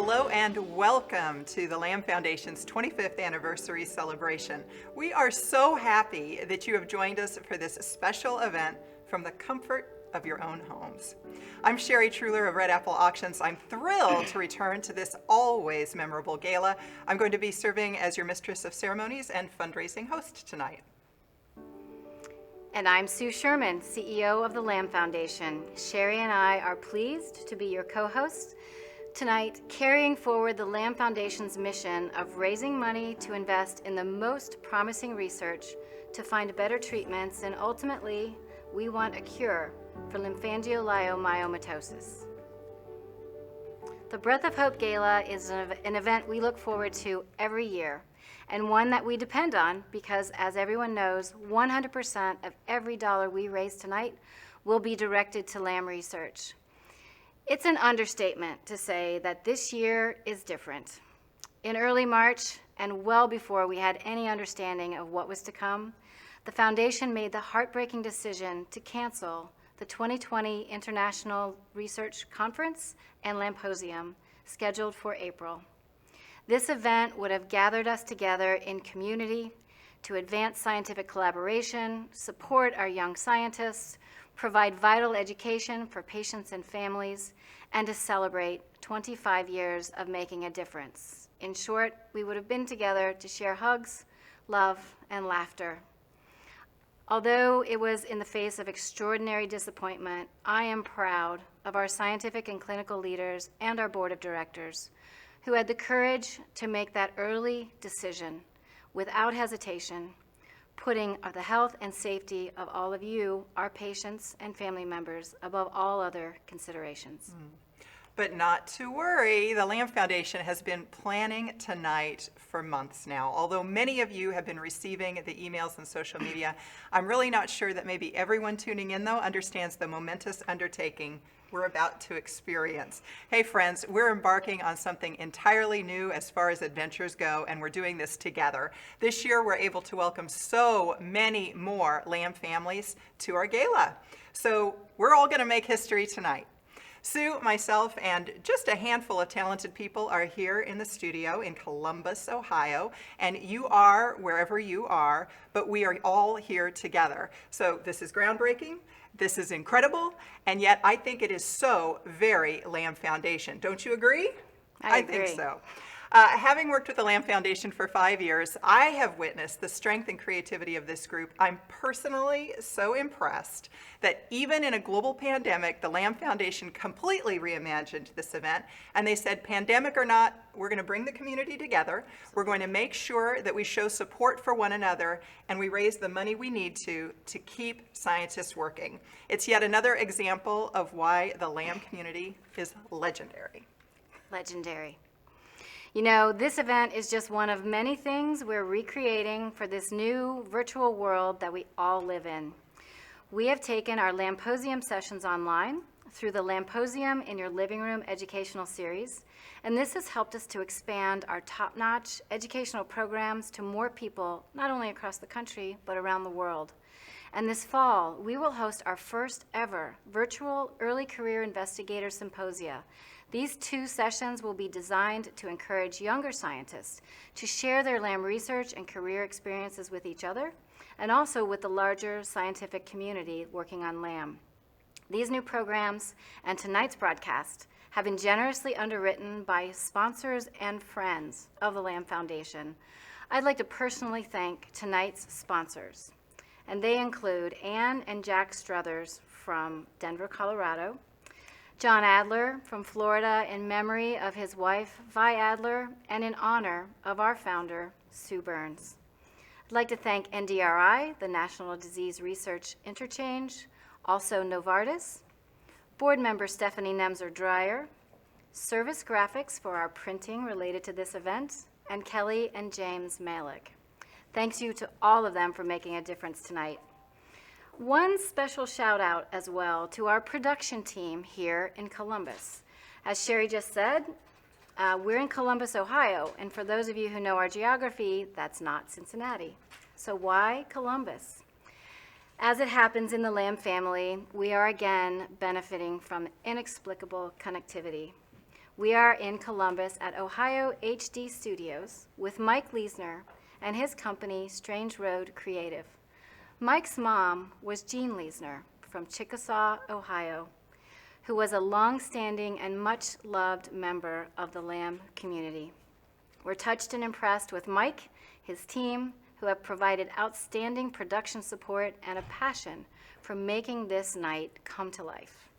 Hello and welcome to the Lamb Foundation's 25th anniversary celebration. We are so happy that you have joined us for this special event from the comfort of your own homes. I'm Sherry Truler of Red Apple Auctions. I'm thrilled to return to this always memorable gala. I'm going to be serving as your mistress of ceremonies and fundraising host tonight. And I'm Sue Sherman, CEO of the Lamb Foundation. Sherry and I are pleased to be your co-hosts tonight, carrying forward the Lamb Foundation's mission of raising money to invest in the most promising research to find better treatments, and ultimately, we want a cure for lymphangioliomyomatosis. The Breath of Hope Gala is an event we look forward to every year, and one that we depend on because, as everyone knows, 100% of every dollar we raise tonight will be directed to Lamb research. It's an understatement to say that this year is different. In early March, and well before we had any understanding of what was to come, the Foundation made the heartbreaking decision to cancel the 2020 International Research Conference and Lamposium, scheduled for April. This event would have gathered us together in community to advance scientific collaboration, support our young scientists, provide vital education for patients and families, and to celebrate 25 years of making a difference. In short, we would have been together to share hugs, love, and laughter. Although it was in the face of extraordinary disappointment, I am proud of our scientific and clinical leaders and our board of directors who had the courage to make that early decision without hesitation, putting the health and safety of all of you, our patients and family members, above all other considerations. But not to worry, the Lamb Foundation has been planning tonight for months now. Although many of you have been receiving the emails and social media, I'm really not sure that maybe everyone tuning in, though, understands the momentous undertaking we're about to experience. Hey friends, we're embarking on something entirely new as far as adventures go, and we're doing this together. This year we're able to welcome so many more Lamb families to our gala. So we're all gonna make history tonight. Sue, myself, and just a handful of talented people are here in the studio in Columbus, Ohio, and you are wherever you are, but we are all here together. So this is groundbreaking. This is incredible, and yet I think it is so very Lamb Foundation. Don't you agree? I agree. think so. Having worked with the Lamb Foundation for 5 years, I have witnessed the strength and creativity of this group. I'm personally so impressed that even in a global pandemic, the Lamb Foundation completely reimagined this event, and they said, pandemic or not, we're going to bring the community together. We're going to make sure that we show support for one another, and we raise the money we need to keep scientists working. It's yet another example of why the Lamb community is legendary. Legendary. You know, this event is just one of many things we're recreating for this new virtual world that we all live in. We have taken our Lamposium sessions online through the Lamposium in Your Living Room educational series, and this has helped us to expand our top-notch educational programs to more people, not only across the country, but around the world. And this fall, we will host our first ever virtual Early Career Investigator Symposia. These 2 sessions will be designed to encourage younger scientists to share their Lamb research and career experiences with each other, and also with the larger scientific community working on Lamb. These new programs and tonight's broadcast have been generously underwritten by sponsors and friends of the Lamb Foundation. I'd like to personally thank tonight's sponsors, and they include Ann and Jack Struthers from Denver, Colorado, John Adler from Florida in memory of his wife, Vi Adler, and in honor of our founder, Sue Burns. I'd like to thank NDRI, the National Disease Research Interchange, also Novartis, board member Stephanie Nemser-Dreyer, Service Graphics for our printing related to this event, and Kelly and James Malik. Thanks you to all of them for making a difference tonight. One special shout out as well to our production team here in Columbus. As Sherry just said, we're in Columbus, Ohio, and for those of you who know our geography, that's not Cincinnati. So why Columbus? As it happens in the Lamb family, we are again benefiting from inexplicable connectivity. We are in Columbus at Ohio HD Studios with Mike Leisner and his company, Strange Road Creative. Mike's mom was Jean Leisner from Chickasaw, Ohio, who was a long-standing and much-loved member of the Lamb community. We're touched and impressed with Mike, his team, who have provided outstanding production support and a passion for making this night come to life.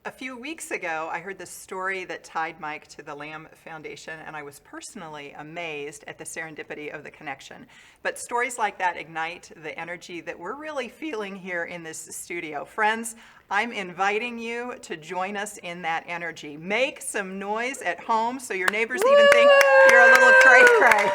A few weeks ago, I heard the story that tied Mike to the Lamb Foundation, and I was personally amazed at the serendipity of the connection. But stories like that ignite the energy that we're really feeling here in this studio. Friends, I'm inviting you to join us in that energy. Make some noise at home so your neighbors even think you're a little cray-cray.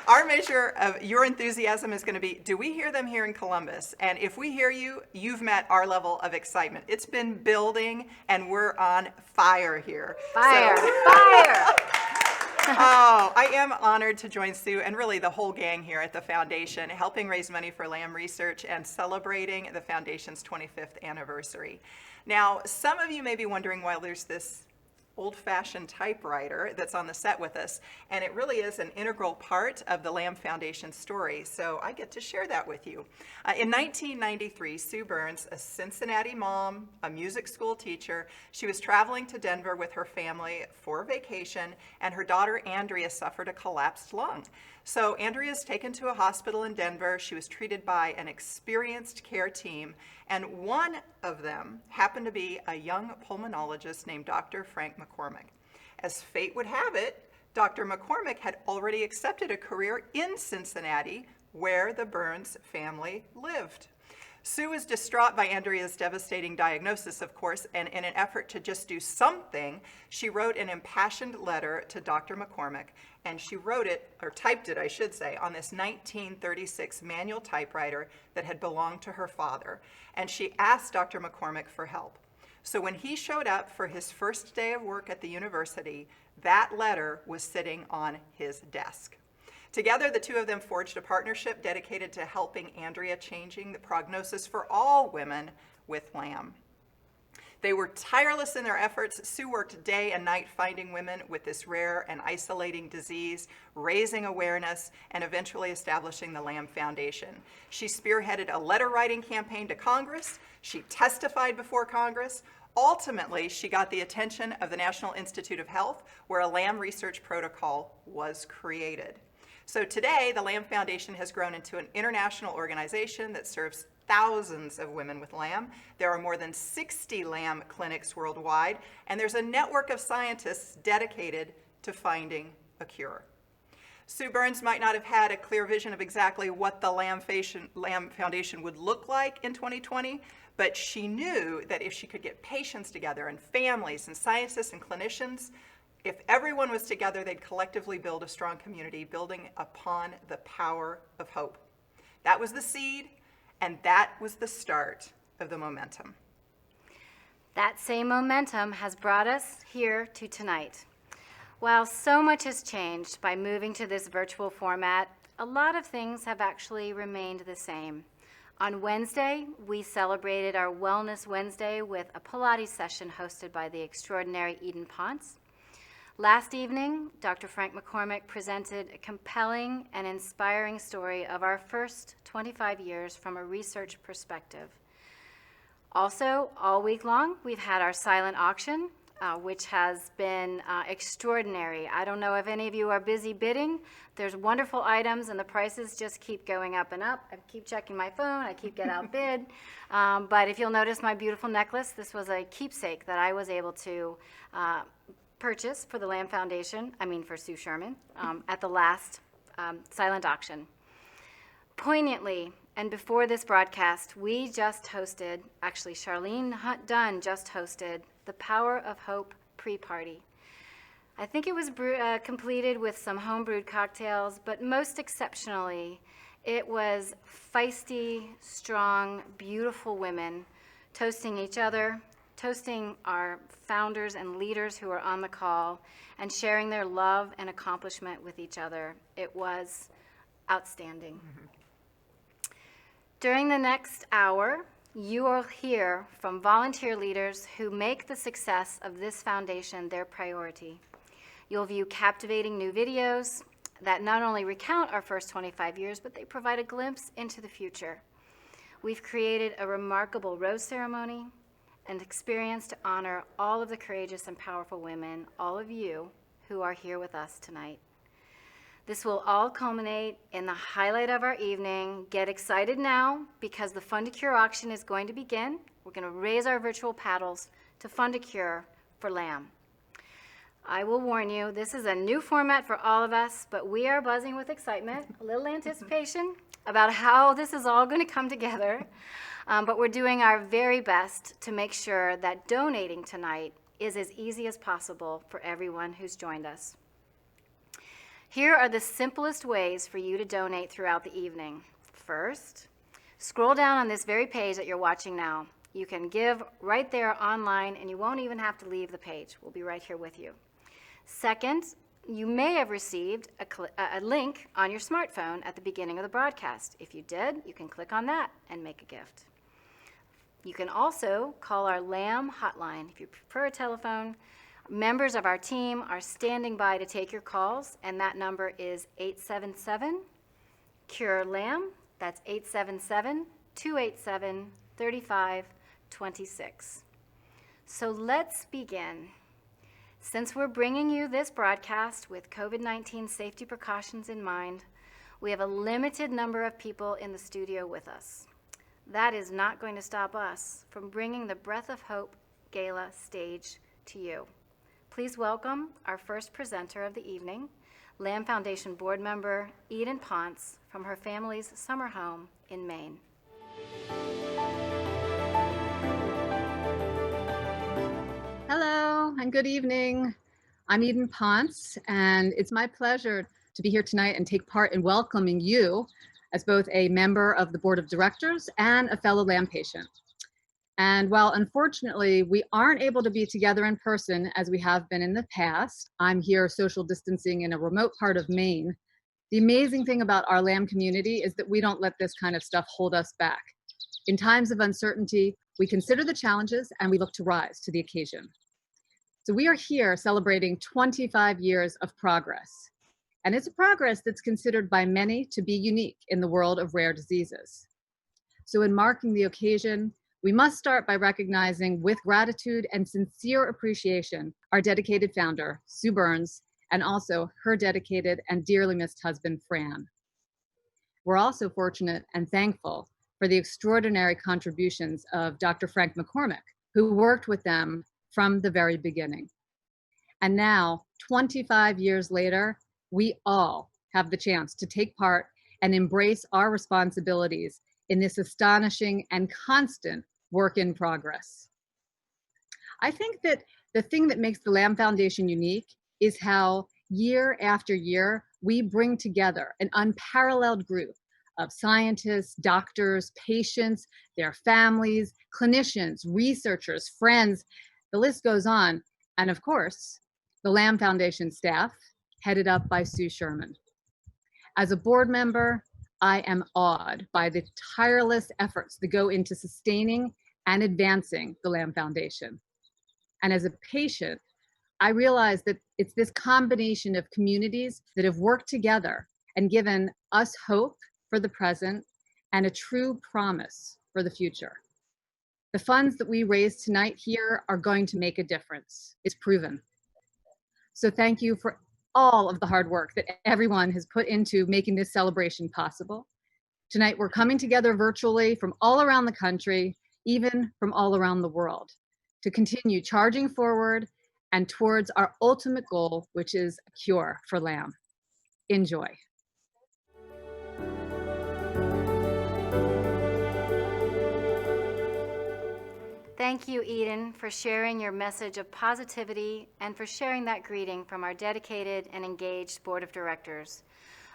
Our measure of your enthusiasm is going to be, do we hear them here in Columbus? And if we hear you, you've met our level of excitement. It's been building, and we're on fire here. Fire, So- fire! Oh, I am honored to join Sue and really the whole gang here at the Foundation, helping raise money for Lamb Research and celebrating the Foundation's 25th anniversary. Now, some of you may be wondering why there's this old-fashioned typewriter that's on the set with us, and it really is an integral part of the Lamb Foundation story, so I get to share that with you. In 1993, Sue Burns, a Cincinnati mom, a music school teacher, she was traveling to Denver with her family for vacation, and her daughter Andrea suffered a collapsed lung. So Andrea is taken to a hospital in Denver. She was treated by an experienced care team, and one of them happened to be a young pulmonologist named Dr. Frank McCormick. As fate would have it, Dr. McCormick had already accepted a career in Cincinnati, where the Burns family lived. Sue was distraught by Andrea's devastating diagnosis, of course, and in an effort to just do something, she wrote an impassioned letter to Dr. McCormick, and she wrote it, or typed it, I should say, on this 1936 manual typewriter that had belonged to her father, and she asked Dr. McCormick for help. So when he showed up for his first day of work at the university, that letter was sitting on his desk. Together, the two of them forged a partnership dedicated to helping Andrea changing the prognosis for all women with Lamb. They were tireless in their efforts. Sue worked day and night finding women with this rare and isolating disease, raising awareness, and eventually establishing the Lamb Foundation. She spearheaded a letter-writing campaign to Congress. She testified before Congress. Ultimately, she got the attention of the National Institute of Health, where a Lamb research protocol was created. So today, the Lamb Foundation has grown into an international organization that serves thousands of women with Lamb. There are more than 60 Lamb clinics worldwide, and there's a network of scientists dedicated to finding a cure. Sue Burns might not have had a clear vision of exactly what the Lamb Foundation would look like in 2020, but she knew that if she could get patients together and families and scientists and clinicians, if everyone was together, they'd collectively build a strong community, building upon the power of hope. That was the seed, and that was the start of the momentum. That same momentum has brought us here to tonight. While so much has changed by moving to this virtual format, a lot of things have actually remained the same. On Wednesday, we celebrated our Wellness Wednesday with a Pilates session hosted by the extraordinary Eden Ponce. Last evening, Dr. Frank McCormick presented a compelling and inspiring story of our first 25 years from a research perspective. Also, all week long, we've had our silent auction, which has been extraordinary. I don't know if any of you are busy bidding. There's wonderful items, and the prices just keep going up and up. I keep checking my phone. I keep getting outbid. But if you'll notice my beautiful necklace, this was a keepsake that I was able to purchase for the Lamb Foundation, for Sue Sherman, at the last silent auction. Poignantly, and before this broadcast, we just hosted, actually Charlene Hunt Dunn just hosted, the Power of Hope pre-party. I think it was completed with some home-brewed cocktails, but most exceptionally, it was feisty, strong, beautiful women toasting each other, toasting our founders and leaders who are on the call, and sharing their love and accomplishment with each other. It was outstanding. Mm-hmm. During the next hour, You will hear from volunteer leaders who make the success of this foundation their priority. You'll view captivating new videos that not only recount our first 25 years, but they provide a glimpse into the future. We've created a remarkable rose ceremony, an experience to honor all of the courageous and powerful women, all of you who are here with us tonight. This will all culminate in the highlight of our evening. Get excited now because the Fund a Cure auction is going to begin. We're going to raise our virtual paddles to fund a cure for Lamb. I will warn you, this is a new format for all of us, but we are buzzing with excitement, a little anticipation about how this is all going to come together. But we're doing our very best to make sure that donating tonight is as easy as possible for everyone who's joined us. Here are the simplest ways for you to donate throughout the evening. First, scroll down on this very page that you're watching now. You can give right there online, and you won't even have to leave the page. We'll be right here with you. Second, you may have received a link on your smartphone at the beginning of the broadcast. If you did, you can click on that and make a gift. You can also call our Lamb hotline if you prefer a telephone. Members of our team are standing by to take your calls, and that number is 877-CURE-LAMB. That's 877-287-3526. So let's begin. Since we're bringing you this broadcast with COVID-19 safety precautions in mind, we have a limited number of people in the studio with us. That is not going to stop us from bringing the Breath of Hope Gala stage to you. Please welcome our first presenter of the evening, Lamb Foundation board member Eden Ponce from her family's summer home in Maine. Hello and good evening. I'm Eden Ponce, and it's my pleasure to be here tonight and take part in welcoming you as both a member of the board of directors and a fellow Lamb patient. And while unfortunately we aren't able to be together in person as we have been in the past, I'm here social distancing in a remote part of Maine. The amazing thing about our Lamb community is that we don't let this kind of stuff hold us back. In times of uncertainty, we consider the challenges and we look to rise to the occasion. So we are here celebrating 25 years of progress. And it's a progress that's considered by many to be unique in the world of rare diseases. So in marking the occasion, we must start by recognizing with gratitude and sincere appreciation our dedicated founder, Sue Burns, and also her dedicated and dearly missed husband, Fran. We're also fortunate and thankful for the extraordinary contributions of Dr. Frank McCormick, who worked with them from the very beginning. And now, 25 years later, we all have the chance to take part and embrace our responsibilities in this astonishing and constant work in progress. I think that the thing that makes the Lamb Foundation unique is how year after year, we bring together an unparalleled group of scientists, doctors, patients, their families, clinicians, researchers, friends, the list goes on. And of course, the Lamb Foundation staff, headed up by Sue Sherman. As a board member, I am awed by the tireless efforts that go into sustaining and advancing the Lamb Foundation. And as a patient, I realize that it's this combination of communities that have worked together and given us hope for the present and a true promise for the future. The funds that we raise tonight here are going to make a difference. It's proven. So thank you for all of the hard work that everyone has put into making this celebration possible. Tonight, we're coming together virtually from all around the country, even from all around the world, to continue charging forward and towards our ultimate goal, which is a cure for Lamb. Enjoy. Thank you, Eden, for sharing your message of positivity and for sharing that greeting from our dedicated and engaged board of directors.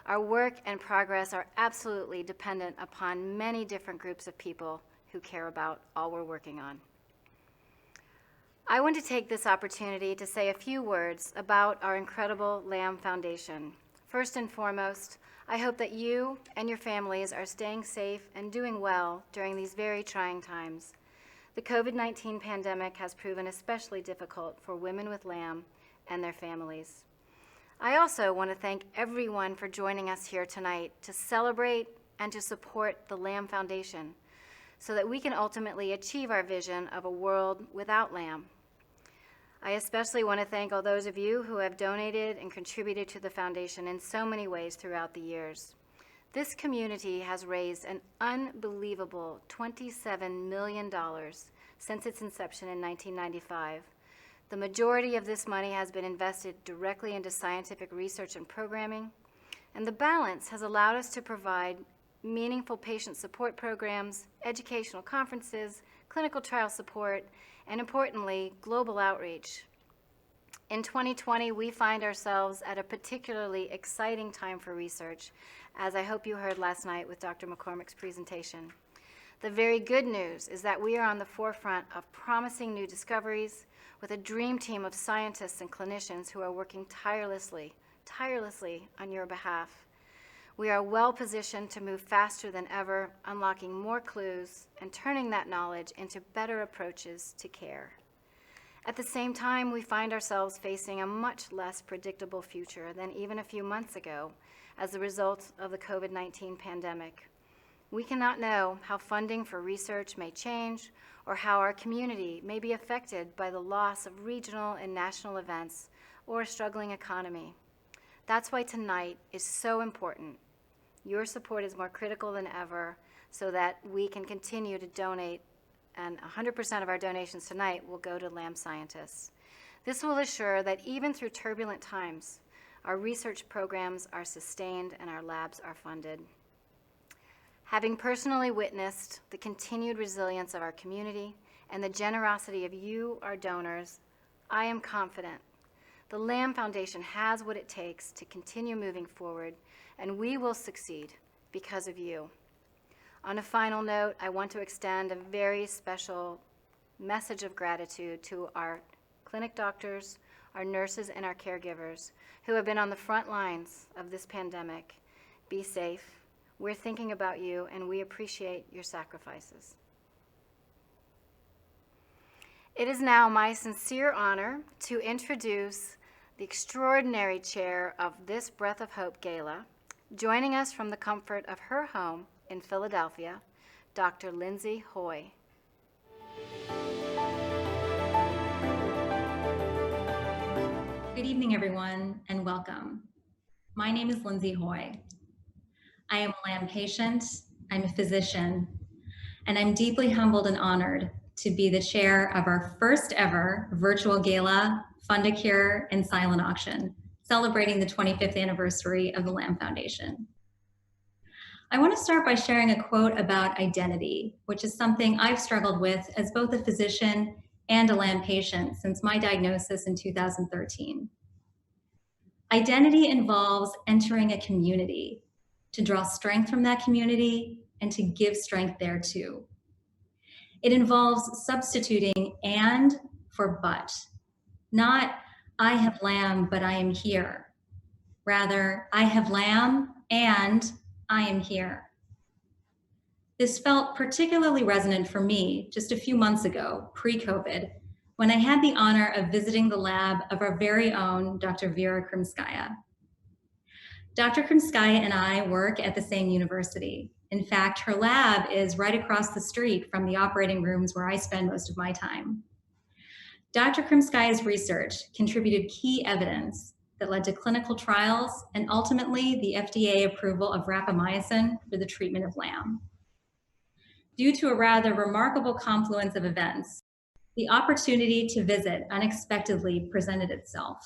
Our work and progress are absolutely dependent upon many different groups of people who care about all we're working on. I want to take this opportunity to say a few words about our incredible Lamb Foundation. First and foremost, I hope that you and your families are staying safe and doing well during these very trying times. The COVID-19 pandemic has proven especially difficult for women with lamb and their families. I also want to thank everyone for joining us here tonight to celebrate and to support the Lamb Foundation so that we can ultimately achieve our vision of a world without lamb. I especially want to thank all those of you who have donated and contributed to the foundation in so many ways throughout the years. This community has raised an unbelievable $27 million since its inception in 1995. The majority of this money has been invested directly into scientific research and programming, and the balance has allowed us to provide meaningful patient support programs, educational conferences, clinical trial support, and importantly, global outreach. In 2020, we find ourselves at a particularly exciting time for research, as I hope you heard last night with Dr. McCormick's presentation. The very good news is that we are on the forefront of promising new discoveries with a dream team of scientists and clinicians who are working tirelessly on your behalf. We are well positioned to move faster than ever, unlocking more clues and turning that knowledge into better approaches to care. At the same time, we find ourselves facing a much less predictable future than even a few months ago as a result of the COVID-19 pandemic. We cannot know how funding for research may change or how our community may be affected by the loss of regional and national events or a struggling economy. That's why tonight is so important. Your support is more critical than ever so that we can continue to donate, and 100% of our donations tonight will go to Lamb scientists. This will assure that even through turbulent times, our research programs are sustained and our labs are funded. Having personally witnessed the continued resilience of our community and the generosity of you, our donors, I am confident the Lamb Foundation has what it takes to continue moving forward, and we will succeed because of you. On a final note, I want to extend a very special message of gratitude to our clinic doctors, our nurses, and our caregivers who have been on the front lines of this pandemic. Be safe. We're thinking about you, and we appreciate your sacrifices. It is now my sincere honor to introduce the extraordinary chair of this Breath of Hope Gala, joining us from the comfort of her home in Philadelphia, Dr. Lindsay Hoy. Good evening, everyone, and welcome. My name is Lindsay Hoy. I am a Lamb patient, I'm a physician, and I'm deeply humbled and honored to be the chair of our first ever virtual gala, Fundacure and Silent Auction, celebrating the 25th anniversary of the Lamb Foundation. I want to start by sharing a quote about identity, which is something I've struggled with as both a physician and a Lamb patient since my diagnosis in 2013. Identity involves entering a community to draw strength from that community and to give strength there too. It involves substituting and for but, not I have lamb, but I am here. Rather, I have lamb and I am here. This felt particularly resonant for me just a few months ago, pre-COVID, when I had the honor of visiting the lab of our very own Dr. Vera Krymskaya. Dr. Krymskaya and I work at the same university. In fact, her lab is right across the street from the operating rooms where I spend most of my time. Dr. Krymskaya's research contributed key evidence that led to clinical trials and ultimately the FDA approval of rapamycin for the treatment of lamb. Due to a rather remarkable confluence of events, the opportunity to visit unexpectedly presented itself.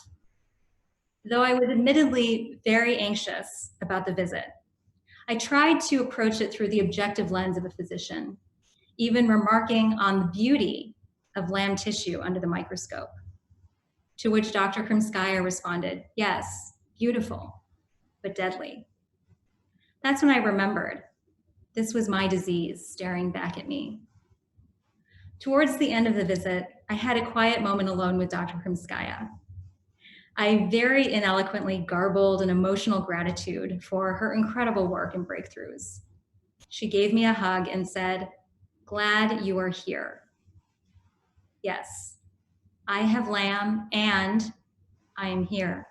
Though I was admittedly very anxious about the visit, I tried to approach it through the objective lens of a physician, even remarking on the beauty of lamb tissue under the microscope. To which Dr. Krymskaya responded, yes, beautiful, but deadly. That's when I remembered this was my disease staring back at me. Towards the end of the visit, I had a quiet moment alone with Dr. Krymskaya. I very ineloquently garbled an emotional gratitude for her incredible work and breakthroughs. She gave me a hug and said, "Glad you are here." Yes, I have Lamb and I am here.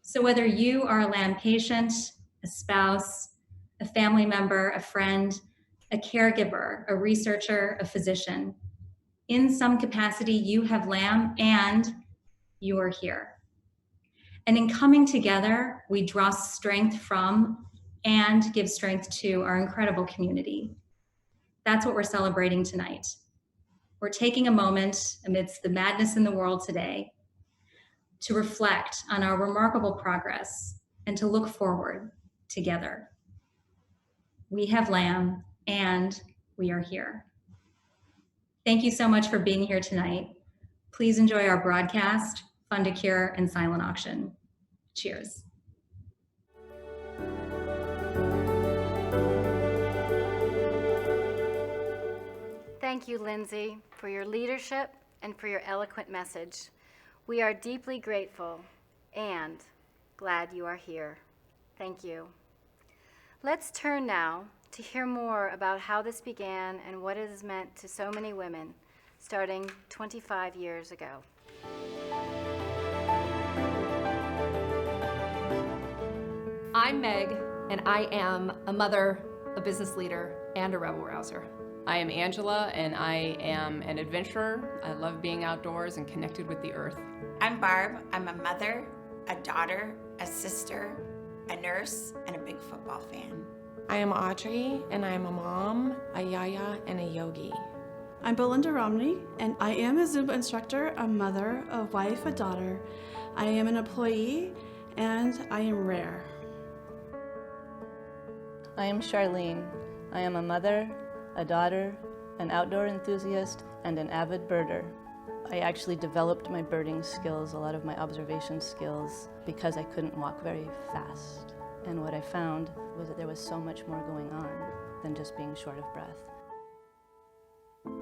So whether you are a Lamb patient, a spouse, a family member, a friend, a caregiver, a researcher, a physician, in some capacity you have Lamb and you are here. And in coming together, we draw strength from and give strength to our incredible community. That's what we're celebrating tonight. We're taking a moment amidst the madness in the world today to reflect on our remarkable progress and to look forward together. We have Lamb and we are here. Thank you so much for being here tonight. Please enjoy our broadcast, Fund a Cure, and silent auction. Cheers. Thank you, Lindsay, for your leadership and for your eloquent message. We are deeply grateful and glad you are here. Thank you. Let's turn now to hear more about how this began and what it has meant to so many women, starting 25 years ago. I'm Meg, and I am a mother, a business leader, and a rebel rouser. I am Angela, and I am an adventurer. I love being outdoors and connected with the earth. I'm Barb. I'm a mother, a daughter, a sister, a nurse, and a big football fan. I am Audrey, and I am a mom, a yaya, and a yogi. I'm Belinda Romney, and I am a Zumba instructor, a mother, a wife, a daughter. I am an employee, and I am rare. I am Charlene. I am a mother, a daughter, an outdoor enthusiast, and an avid birder. I actually developed my birding skills, a lot of my observation skills, because I couldn't walk very fast. And what I found was that there was so much more going on than just being short of breath.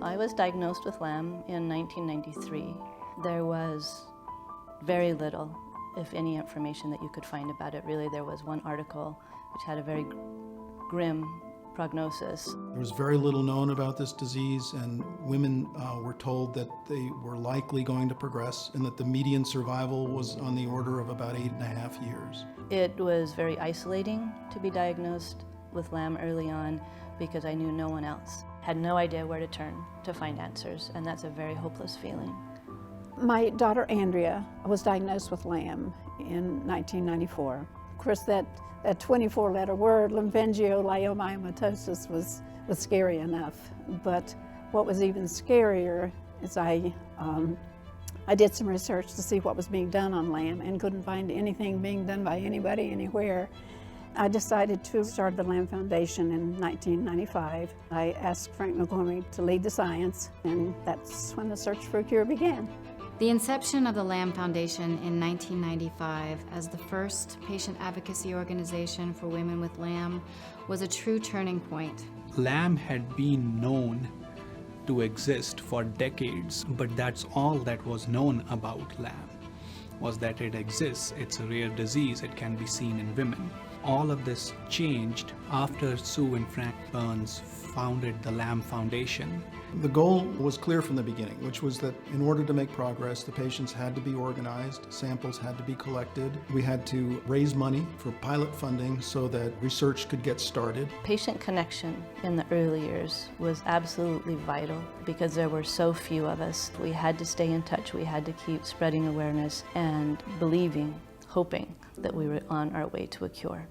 I was diagnosed with LAM in 1993. There was very little, if any, information that you could find about it. Really, there was one article which had a very grim prognosis. There was very little known about this disease, and women were told that they were likely going to progress and that the median survival was on the order of about 8.5 years. It was very isolating to be diagnosed with LAM early on because I knew no one else. Had no idea where to turn to find answers, and that's a very hopeless feeling. My daughter Andrea was diagnosed with LAM in 1994. Of course, that 24-letter word, lymphangioliomyomatosis, was scary enough. But what was even scarier is I did some research to see what was being done on LAM and couldn't find anything being done by anybody anywhere. I decided to start the LAM Foundation in 1995. I asked Frank McCormick to lead the science, and that's when the search for a cure began. The inception of the LAM Foundation in 1995 as the first patient advocacy organization for women with LAM was a true turning point. LAM had been known to exist for decades, but that's all that was known about LAM, was that it exists, it's a rare disease, it can be seen in women. All of this changed after Sue and Frank Burns founded the LAM Foundation. The goal was clear from the beginning, which was that in order to make progress, the patients had to be organized, samples had to be collected. We had to raise money for pilot funding so that research could get started. Patient connection in the early years was absolutely vital because there were so few of us. We had to stay in touch, we had to keep spreading awareness and believing, hoping that we were on our way to a cure.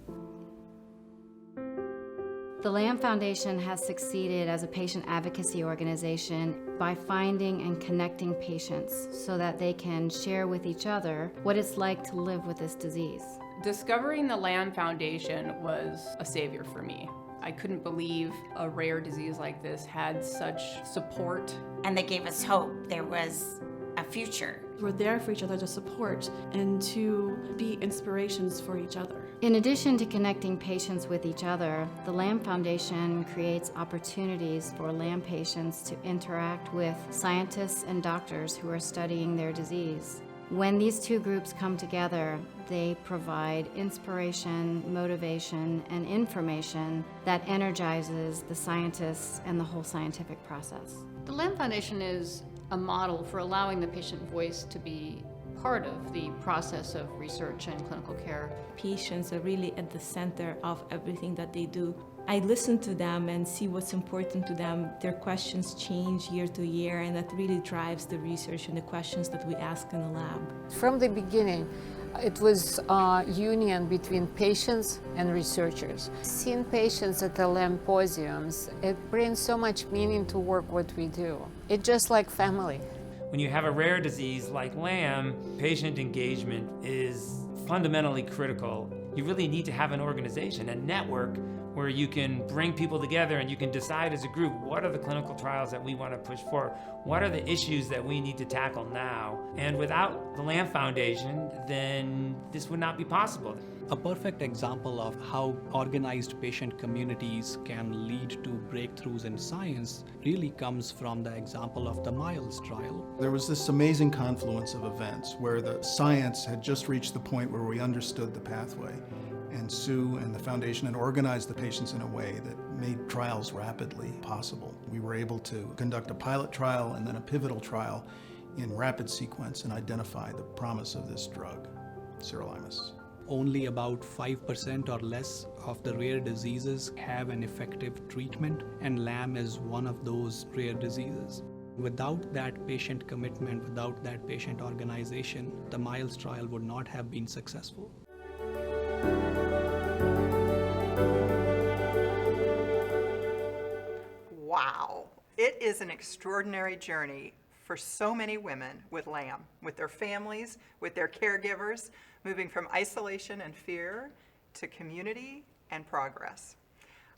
The LAM Foundation has succeeded as a patient advocacy organization by finding and connecting patients so that they can share with each other what it's like to live with this disease. Discovering the LAM Foundation was a savior for me. I couldn't believe a rare disease like this had such support. And they gave us hope. There was a future. We're there for each other to support and to be inspirations for each other. In addition to connecting patients with each other, the LAM Foundation creates opportunities for LAM patients to interact with scientists and doctors who are studying their disease. When these two groups come together, they provide inspiration, motivation, and information that energizes the scientists and the whole scientific process. The Lamb Foundation is a model for allowing the patient voice to be part of the process of research and clinical care. Patients are really at the center of everything that they do. I listen to them and see what's important to them. Their questions change year to year, and that really drives the research and the questions that we ask in the lab. From the beginning, it was a union between patients and researchers. Seeing patients at the Lambposiums, it brings so much meaning to work what we do. It's just like family. When you have a rare disease like LAM, patient engagement is fundamentally critical. You really need to have an organization, a network, where you can bring people together and you can decide as a group, what are the clinical trials that we want to push forward? What are the issues that we need to tackle now? And without the Lamb Foundation, then this would not be possible. A perfect example of how organized patient communities can lead to breakthroughs in science really comes from the example of the MILES trial. There was this amazing confluence of events where the science had just reached the point where we understood the pathway. And Sue and the foundation had organized the patients in a way that made trials rapidly possible. We were able to conduct a pilot trial and then a pivotal trial in rapid sequence and identify the promise of this drug, sirolimus. Only about 5% or less of the rare diseases have an effective treatment, and LAM is one of those rare diseases. Without that patient commitment, without that patient organization, the MILES trial would not have been successful. Wow, it is an extraordinary journey for so many women with LAM, with their families, with their caregivers, moving from isolation and fear to community and progress.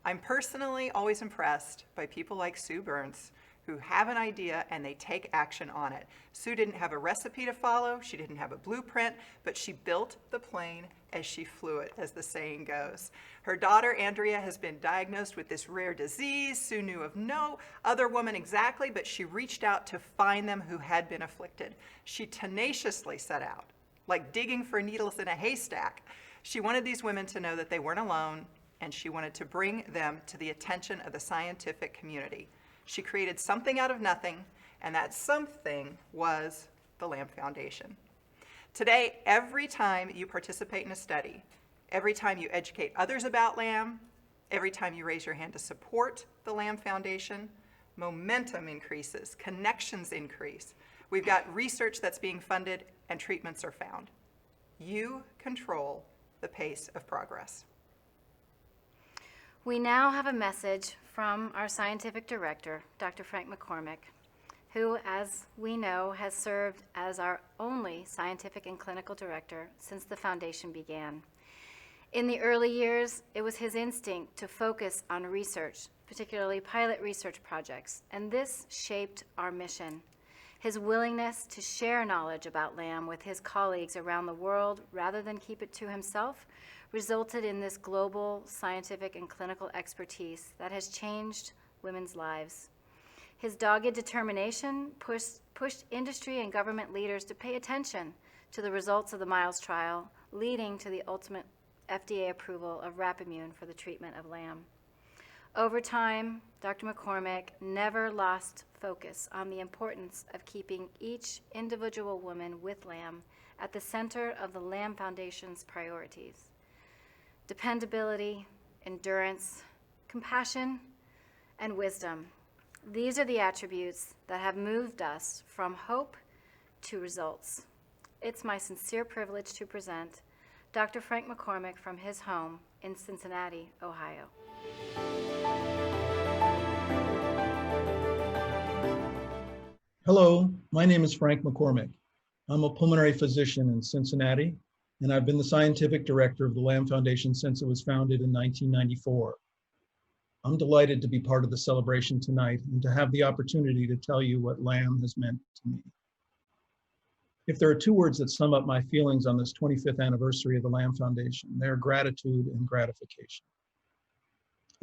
I'm personally always impressed by people like Sue Burns, who have an idea and they take action on it. Sue didn't have a recipe to follow, she didn't have a blueprint, but she built the plane as she flew it, as the saying goes. Her daughter, Andrea, has been diagnosed with this rare disease. Sue knew of no other woman exactly, but she reached out to find them who had been afflicted. She tenaciously set out, like digging for needles in a haystack. She wanted these women to know that they weren't alone, and she wanted to bring them to the attention of the scientific community. She created something out of nothing, and that something was the Lamb Foundation. Today, every time you participate in a study, every time you educate others about LAM, every time you raise your hand to support the Lamb Foundation, momentum increases, connections increase. We've got research that's being funded and treatments are found. You control the pace of progress. We now have a message from our scientific director, Dr. Frank McCormick, who, as we know, has served as our only scientific and clinical director since the foundation began. In the early years, it was his instinct to focus on research, particularly pilot research projects, and this shaped our mission. His willingness to share knowledge about LAM with his colleagues around the world rather than keep it to himself resulted in this global scientific and clinical expertise that has changed women's lives. His dogged determination pushed industry and government leaders to pay attention to the results of the MILES trial, leading to the ultimate FDA approval of Rapamune for the treatment of LAM. Over time, Dr. McCormick never lost focus on the importance of keeping each individual woman with LAM at the center of the Lamb Foundation's priorities. Dependability, endurance, compassion, and wisdom. These are the attributes that have moved us from hope to results. It's my sincere privilege to present Dr. Frank McCormick from his home in Cincinnati, Ohio. Hello, my name is Frank McCormick. I'm a pulmonary physician in Cincinnati, and I've been the scientific director of the Lamb Foundation since it was founded in 1994. I'm delighted to be part of the celebration tonight and to have the opportunity to tell you what LAM has meant to me. If there are two words that sum up my feelings on this 25th anniversary of the Lamb Foundation, they are gratitude and gratification.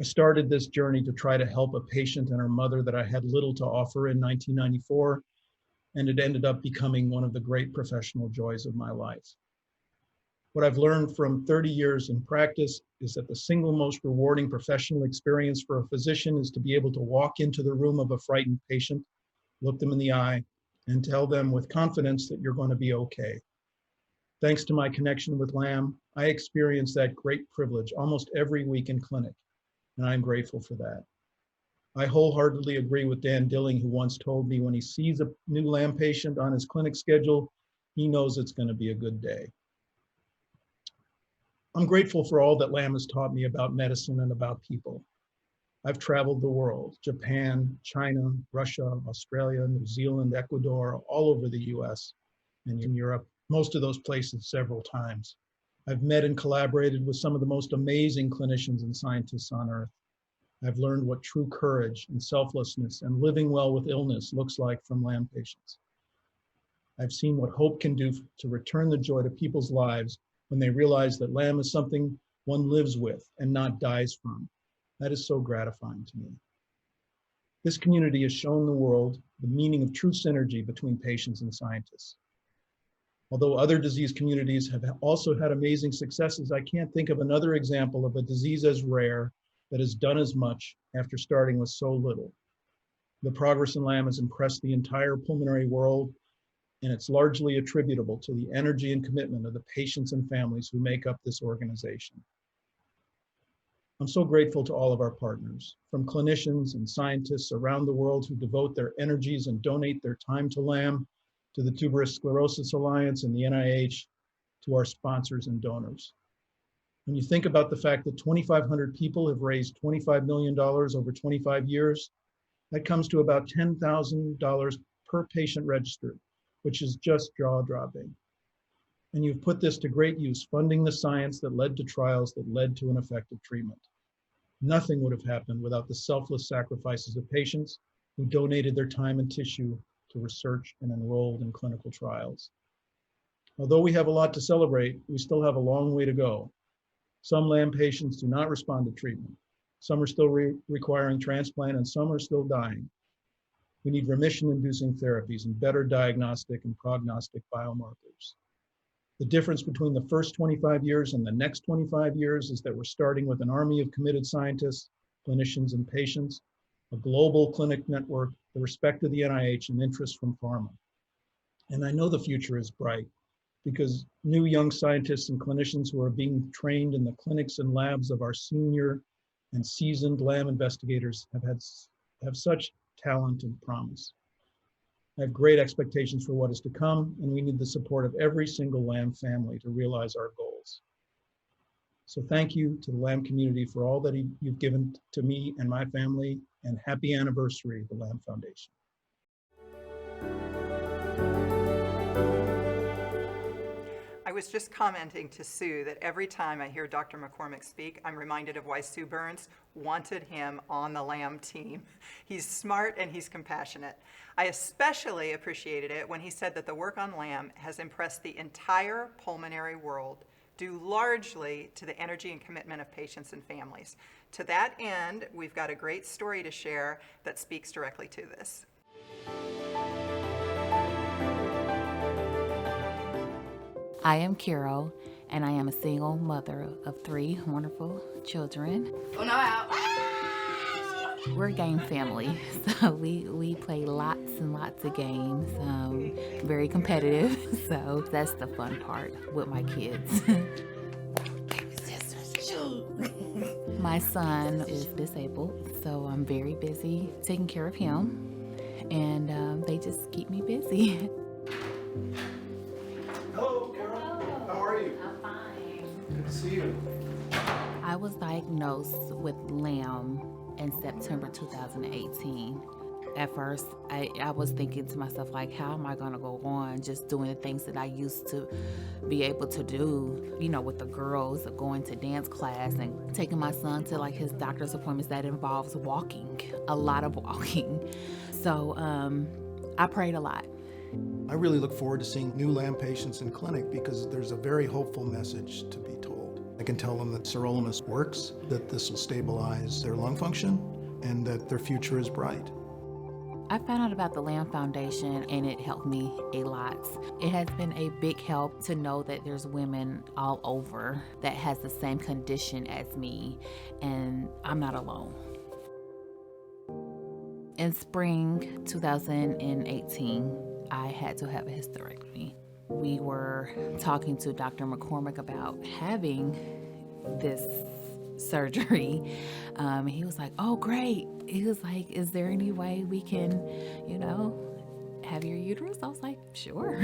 I started this journey to try to help a patient and her mother that I had little to offer in 1994, and it ended up becoming one of the great professional joys of my life. What I've learned from 30 years in practice is that the single most rewarding professional experience for a physician is to be able to walk into the room of a frightened patient, look them in the eye, and tell them with confidence that you're going to be okay. Thanks to my connection with LAM, I experience that great privilege almost every week in clinic, and I'm grateful for that. I wholeheartedly agree with Dan Dilling, who once told me when he sees a new LAM patient on his clinic schedule, he knows it's going to be a good day. I'm grateful for all that LAM has taught me about medicine and about people. I've traveled the world, Japan, China, Russia, Australia, New Zealand, Ecuador, all over the US and in Europe, most of those places several times. I've met and collaborated with some of the most amazing clinicians and scientists on earth. I've learned what true courage and selflessness and living well with illness looks like from LAM patients. I've seen what hope can do to return the joy to people's lives when they realize that LAM is something one lives with and not dies from. That is so gratifying to me. This community has shown the world the meaning of true synergy between patients and scientists. Although other disease communities have also had amazing successes, I can't think of another example of a disease as rare that has done as much after starting with so little. The progress in LAM has impressed the entire pulmonary world, and it's largely attributable to the energy and commitment of the patients and families who make up this organization. I'm so grateful to all of our partners, from clinicians and scientists around the world who devote their energies and donate their time to LAM, to the Tuberous Sclerosis Alliance and the NIH, to our sponsors and donors. When you think about the fact that 2,500 people have raised $25 million over 25 years, that comes to about $10,000 per patient registered, which is just jaw-dropping. And you've put this to great use, funding the science that led to trials that led to an effective treatment. Nothing would have happened without the selfless sacrifices of patients who donated their time and tissue to research and enrolled in clinical trials. Although we have a lot to celebrate, we still have a long way to go. Some LAM patients do not respond to treatment. Some are still requiring transplant, and some are still dying. We need remission-inducing therapies and better diagnostic and prognostic biomarkers. The difference between the first 25 years and the next 25 years is that we're starting with an army of committed scientists, clinicians, and patients, a global clinic network, the respect of the NIH, and interest from pharma. And I know the future is bright because new young scientists and clinicians who are being trained in the clinics and labs of our senior and seasoned LAM investigators have such talent and promise. I have great expectations for what is to come, and we need the support of every single LAM family to realize our goals. So thank you to the LAM community for all that you've given to me and my family, and happy anniversary, the LAM Foundation. I was just commenting to Sue that every time I hear Dr. McCormick speak, I'm reminded of why Sue Burns wanted him on the LAM team. He's smart and he's compassionate. I especially appreciated it when he said that the work on LAM has impressed the entire pulmonary world, due largely to the energy and commitment of patients and families. To that end, we've got a great story to share that speaks directly to this. I am Carol, and I am a single mother of 3 wonderful children. Oh, no, out. We're a game family, so we play lots and lots of games, very competitive, so that's the fun part with my kids. My son is disabled, so I'm very busy taking care of him, and they just keep me busy. Hello, Carol. How are you? I'm fine. Good to see you. I was diagnosed with LAM in September 2018. At first, I was thinking to myself, like, how am I going to go on just doing the things that I used to be able to do, you know, with the girls, going to dance class and taking my son to, like, his doctor's appointments that involves walking, a lot of walking. So I prayed a lot. I really look forward to seeing new LAM patients in clinic because there's a very hopeful message to be told. I can tell them that sirolimus works, that this will stabilize their lung function, and that their future is bright. I found out about the Lamb Foundation and it helped me a lot. It has been a big help to know that there's women all over that has the same condition as me and I'm not alone. In spring 2018, I had to have a hysterectomy. We were talking to Dr. McCormick about having this surgery. He was like, oh, great. He was like, is there any way we can, have your uterus? I was like, sure.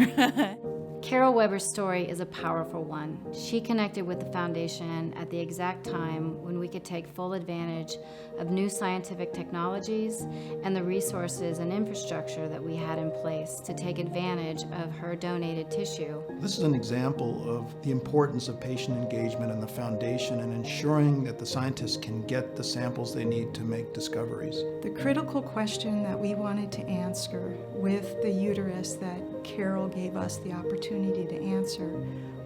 Carol Weber's story is a powerful one. She connected with the foundation at the exact time when we could take full advantage of new scientific technologies and the resources and infrastructure that we had in place to take advantage of her donated tissue. This is an example of the importance of patient engagement and the foundation and ensuring that the scientists can get the samples they need to make discoveries. The critical question that we wanted to answer with the uterus that Carol gave us the opportunity to answer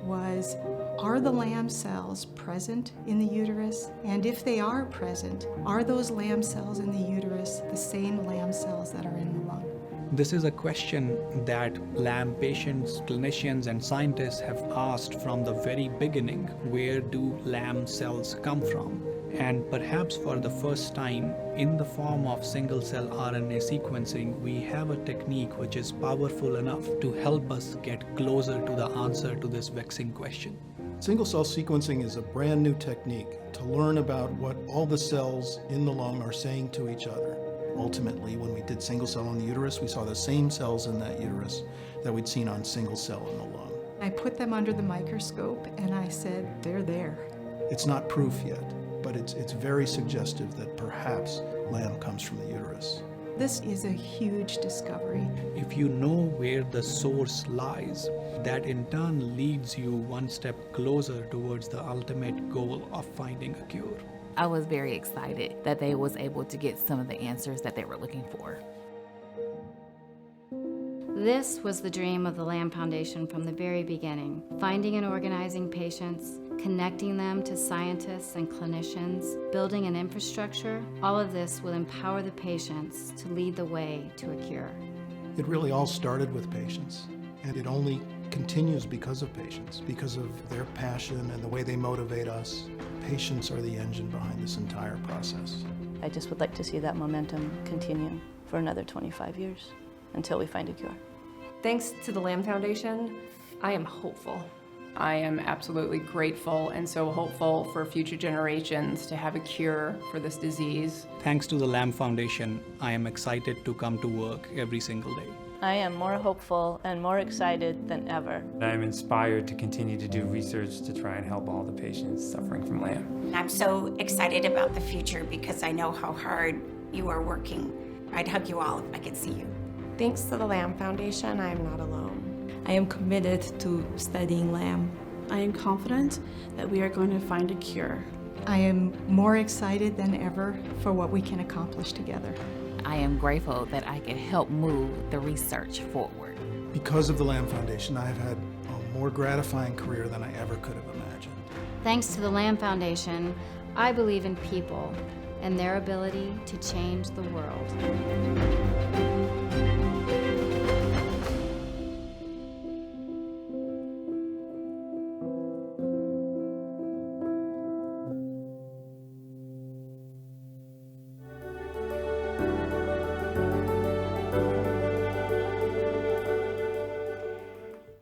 was, are the Lamb cells present in the uterus? And if they are present, are those Lamb cells in the uterus the same Lamb cells that are in the lung? This is a question that Lamb patients, clinicians, and scientists have asked from the very beginning. Where do Lamb cells come from? And perhaps for the first time, in the form of single-cell RNA sequencing, we have a technique which is powerful enough to help us get closer to the answer to this vexing question. Single-cell sequencing is a brand new technique to learn about what all the cells in the lung are saying to each other. Ultimately, when we did single-cell on the uterus, we saw the same cells in that uterus that we'd seen on single-cell in the lung. I put them under the microscope and I said, they're there. It's not proof yet, but it's very suggestive that perhaps Lamb comes from the uterus. This is a huge discovery. If you know where the source lies, that in turn leads you one step closer towards the ultimate goal of finding a cure. I was very excited that they was able to get some of the answers that they were looking for. This was the dream of the Lamb Foundation from the very beginning, finding and organizing patients, connecting them to scientists and clinicians, building an infrastructure. All of this will empower the patients to lead the way to a cure. It really all started with patients, and it only continues because of patients, because of their passion and the way they motivate us. Patients are the engine behind this entire process. I just would like to see that momentum continue for another 25 years until we find a cure. Thanks to the Lamb Foundation, I am hopeful. I am absolutely grateful and so hopeful for future generations to have a cure for this disease. Thanks to the Lamb Foundation, I am excited to come to work every single day. I am more hopeful and more excited than ever. I'm inspired to continue to do research to try and help all the patients suffering from Lamb. I'm so excited about the future because I know how hard you are working. I'd hug you all if I could see you. Thanks to the Lamb Foundation, I am not alone. I am committed to studying Lamb. I am confident that we are going to find a cure. I am more excited than ever for what we can accomplish together. I am grateful that I can help move the research forward. Because of the Lamb Foundation, I have had a more gratifying career than I ever could have imagined. Thanks to the Lamb Foundation, I believe in people and their ability to change the world.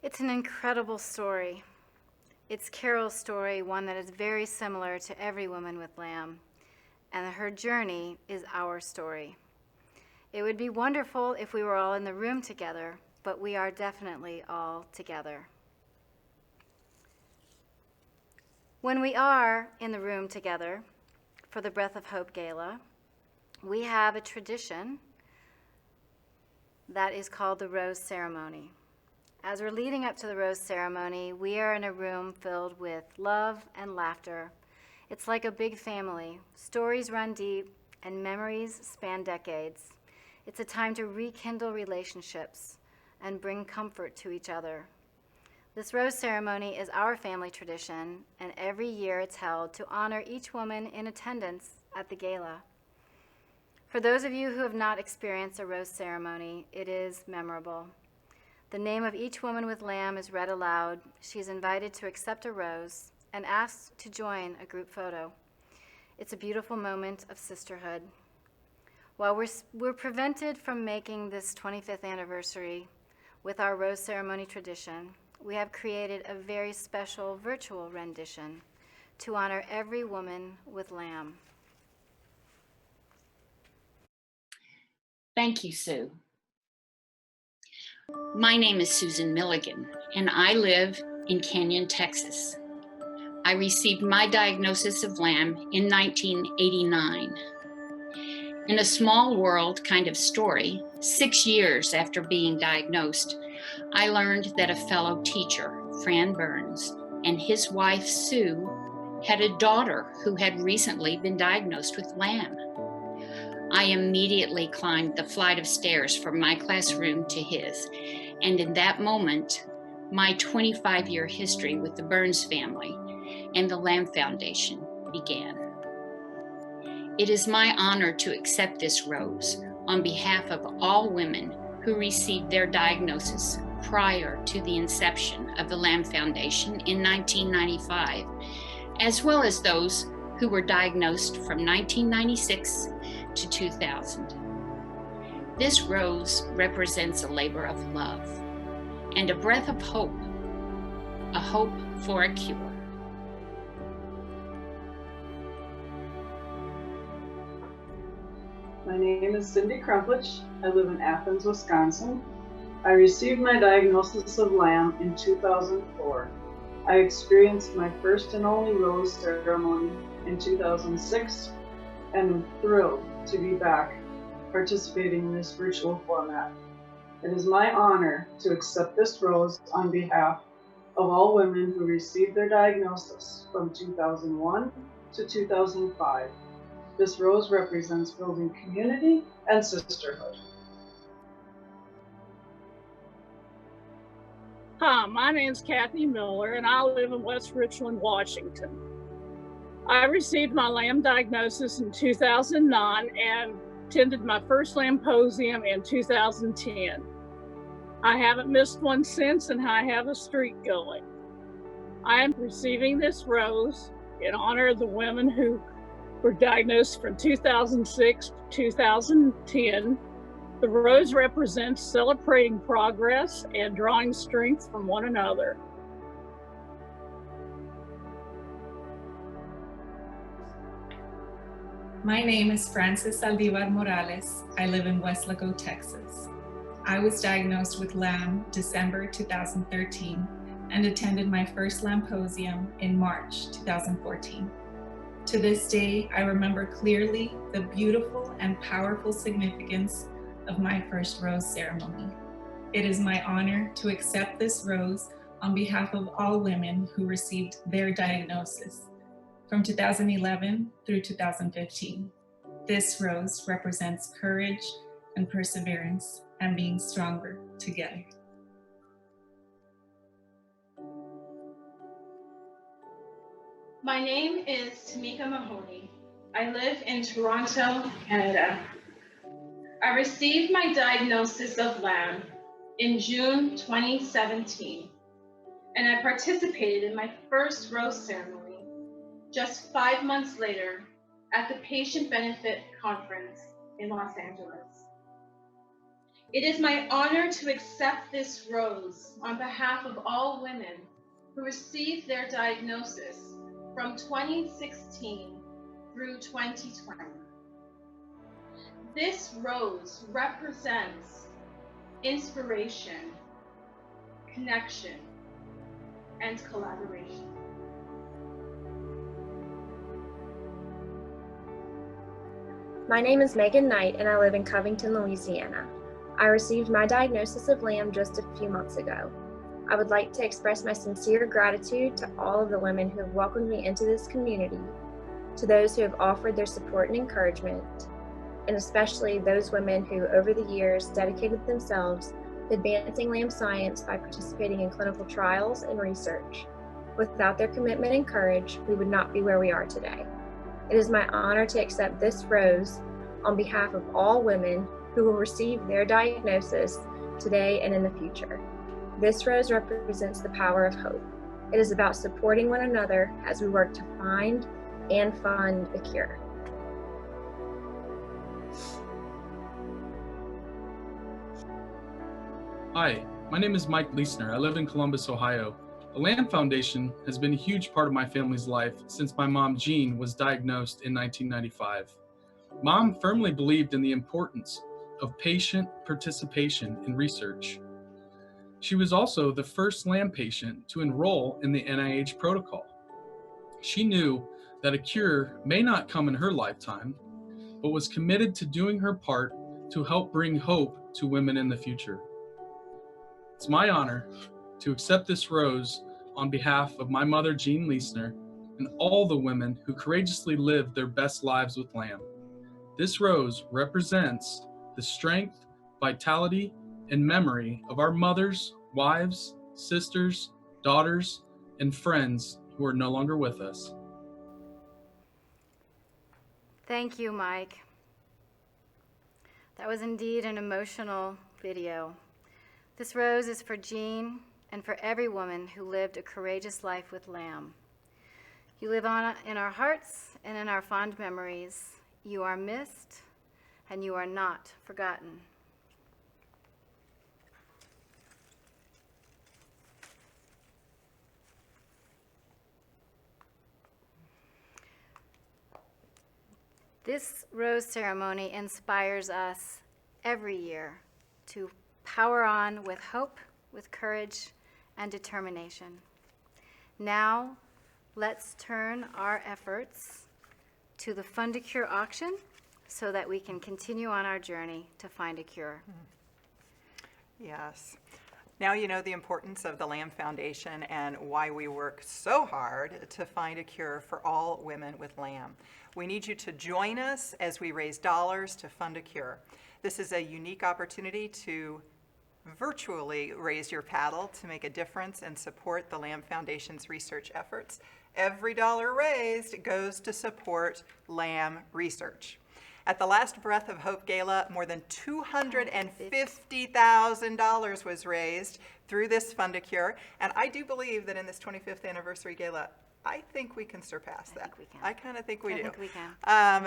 It's an incredible story. It's Carol's story, one that is very similar to every woman with Lamb, and her journey is our story. It would be wonderful if we were all in the room together, but we are definitely all together. When we are in the room together for the Breath of Hope Gala, we have a tradition that is called the Rose Ceremony. As we're leading up to the Rose Ceremony, we are in a room filled with love and laughter. It's like a big family. Stories run deep and memories span decades. It's a time to rekindle relationships and bring comfort to each other. This Rose Ceremony is our family tradition, and every year it's held to honor each woman in attendance at the gala. For those of you who have not experienced a rose ceremony, it is memorable. The name of each woman with lamb is read aloud. She is invited to accept a rose and asked to join a group photo. It's a beautiful moment of sisterhood. While we're prevented from making this 25th anniversary with our rose ceremony tradition, we have created a very special virtual rendition to honor every woman with lamb. Thank you, Sue. My name is Susan Milligan, and I live in Canyon, Texas. I received my diagnosis of LAM in 1989. In a small world kind of story, 6 years after being diagnosed, I learned that a fellow teacher, Fran Burns, and his wife, Sue, had a daughter who had recently been diagnosed with LAM. I immediately climbed the flight of stairs from my classroom to his, and in that moment, my 25-year history with the Burns family and the LAM Foundation began. It is my honor to accept this rose on behalf of all women who received their diagnosis prior to the inception of the LAM Foundation in 1995, as well as those who were diagnosed from 1996 to 2000. This rose represents a labor of love and a breath of hope, a hope for a cure. My name is Cindy Krumplich. I live in Athens, Wisconsin. I received my diagnosis of LAM in 2004. I experienced my first and only rose ceremony in 2006 and am thrilled to be back participating in this virtual format. It is my honor to accept this rose on behalf of all women who received their diagnosis from 2001 to 2005. This rose represents building community and sisterhood. Hi, my name's Kathy Miller, and I live in West Richland, Washington. I received my LAM diagnosis in 2009 and attended my first Lamposium in 2010. I haven't missed one since, and I have a streak going. I am receiving this rose in honor of the women who were diagnosed from 2006 to 2010. The rose represents celebrating progress and drawing strength from one another. My name is Frances Saldivar Morales. I live in Weslaco, Texas. I was diagnosed with LAM December 2013 and attended my first Lamposium in March 2014. To this day, I remember clearly the beautiful and powerful significance of my first rose ceremony. It is my honor to accept this rose on behalf of all women who received their diagnosis from 2011 through 2015. This rose represents courage and perseverance and being stronger together. My name is Tamika Mahoney. I live in Toronto, Canada. I received my diagnosis of LAM in June 2017, and I participated in my first rose ceremony just 5 months later at the Patient Benefit Conference in Los Angeles. It is my honor to accept this rose on behalf of all women who received their diagnosis from 2016 through 2020. This rose represents inspiration, connection, and collaboration. My name is Megan Knight, and I live in Covington, Louisiana. I received my diagnosis of LAM just a few months ago. I would like to express my sincere gratitude to all of the women who have welcomed me into this community, to those who have offered their support and encouragement, and especially those women who over the years dedicated themselves to advancing LAM science by participating in clinical trials and research. Without their commitment and courage, we would not be where we are today. It is my honor to accept this rose on behalf of all women who will receive their diagnosis today and in the future. This rose represents the power of hope. It is about supporting one another as we work to find and fund a cure. Hi, my name is Mike Leisner. I live in Columbus, Ohio. The Lamb Foundation has been a huge part of my family's life since my mom, Jean, was diagnosed in 1995. Mom firmly believed in the importance of patient participation in research. She was also the first Lamb patient to enroll in the NIH protocol. She knew that a cure may not come in her lifetime, but was committed to doing her part to help bring hope to women in the future. It's my honor to accept this rose on behalf of my mother, Jean Leisner, and all the women who courageously lived their best lives with Lamb. This rose represents the strength, vitality, and memory of our mothers, wives, sisters, daughters, and friends who are no longer with us. Thank you, Mike. That was indeed an emotional video. This rose is for Jean and for every woman who lived a courageous life with Lamb. You live on in our hearts and in our fond memories. You are missed, and you are not forgotten. This rose ceremony inspires us every year to power on with hope, with courage, and determination. Now, let's turn our efforts to the Fund a Cure auction so that we can continue on our journey to find a cure. Yes. Now you know the importance of the Lamb Foundation and why we work so hard to find a cure for all women with Lamb. We need you to join us as we raise dollars to fund a cure. This is a unique opportunity to virtually raise your paddle to make a difference and support the Lamb Foundation's research efforts. Every dollar raised goes to support Lamb research. At the last Breath of Hope Gala, more than $250,000 was raised through this Fund a Cure, and I do believe that in this 25th anniversary gala, I think we can surpass that. I kind of think we do. I think we can.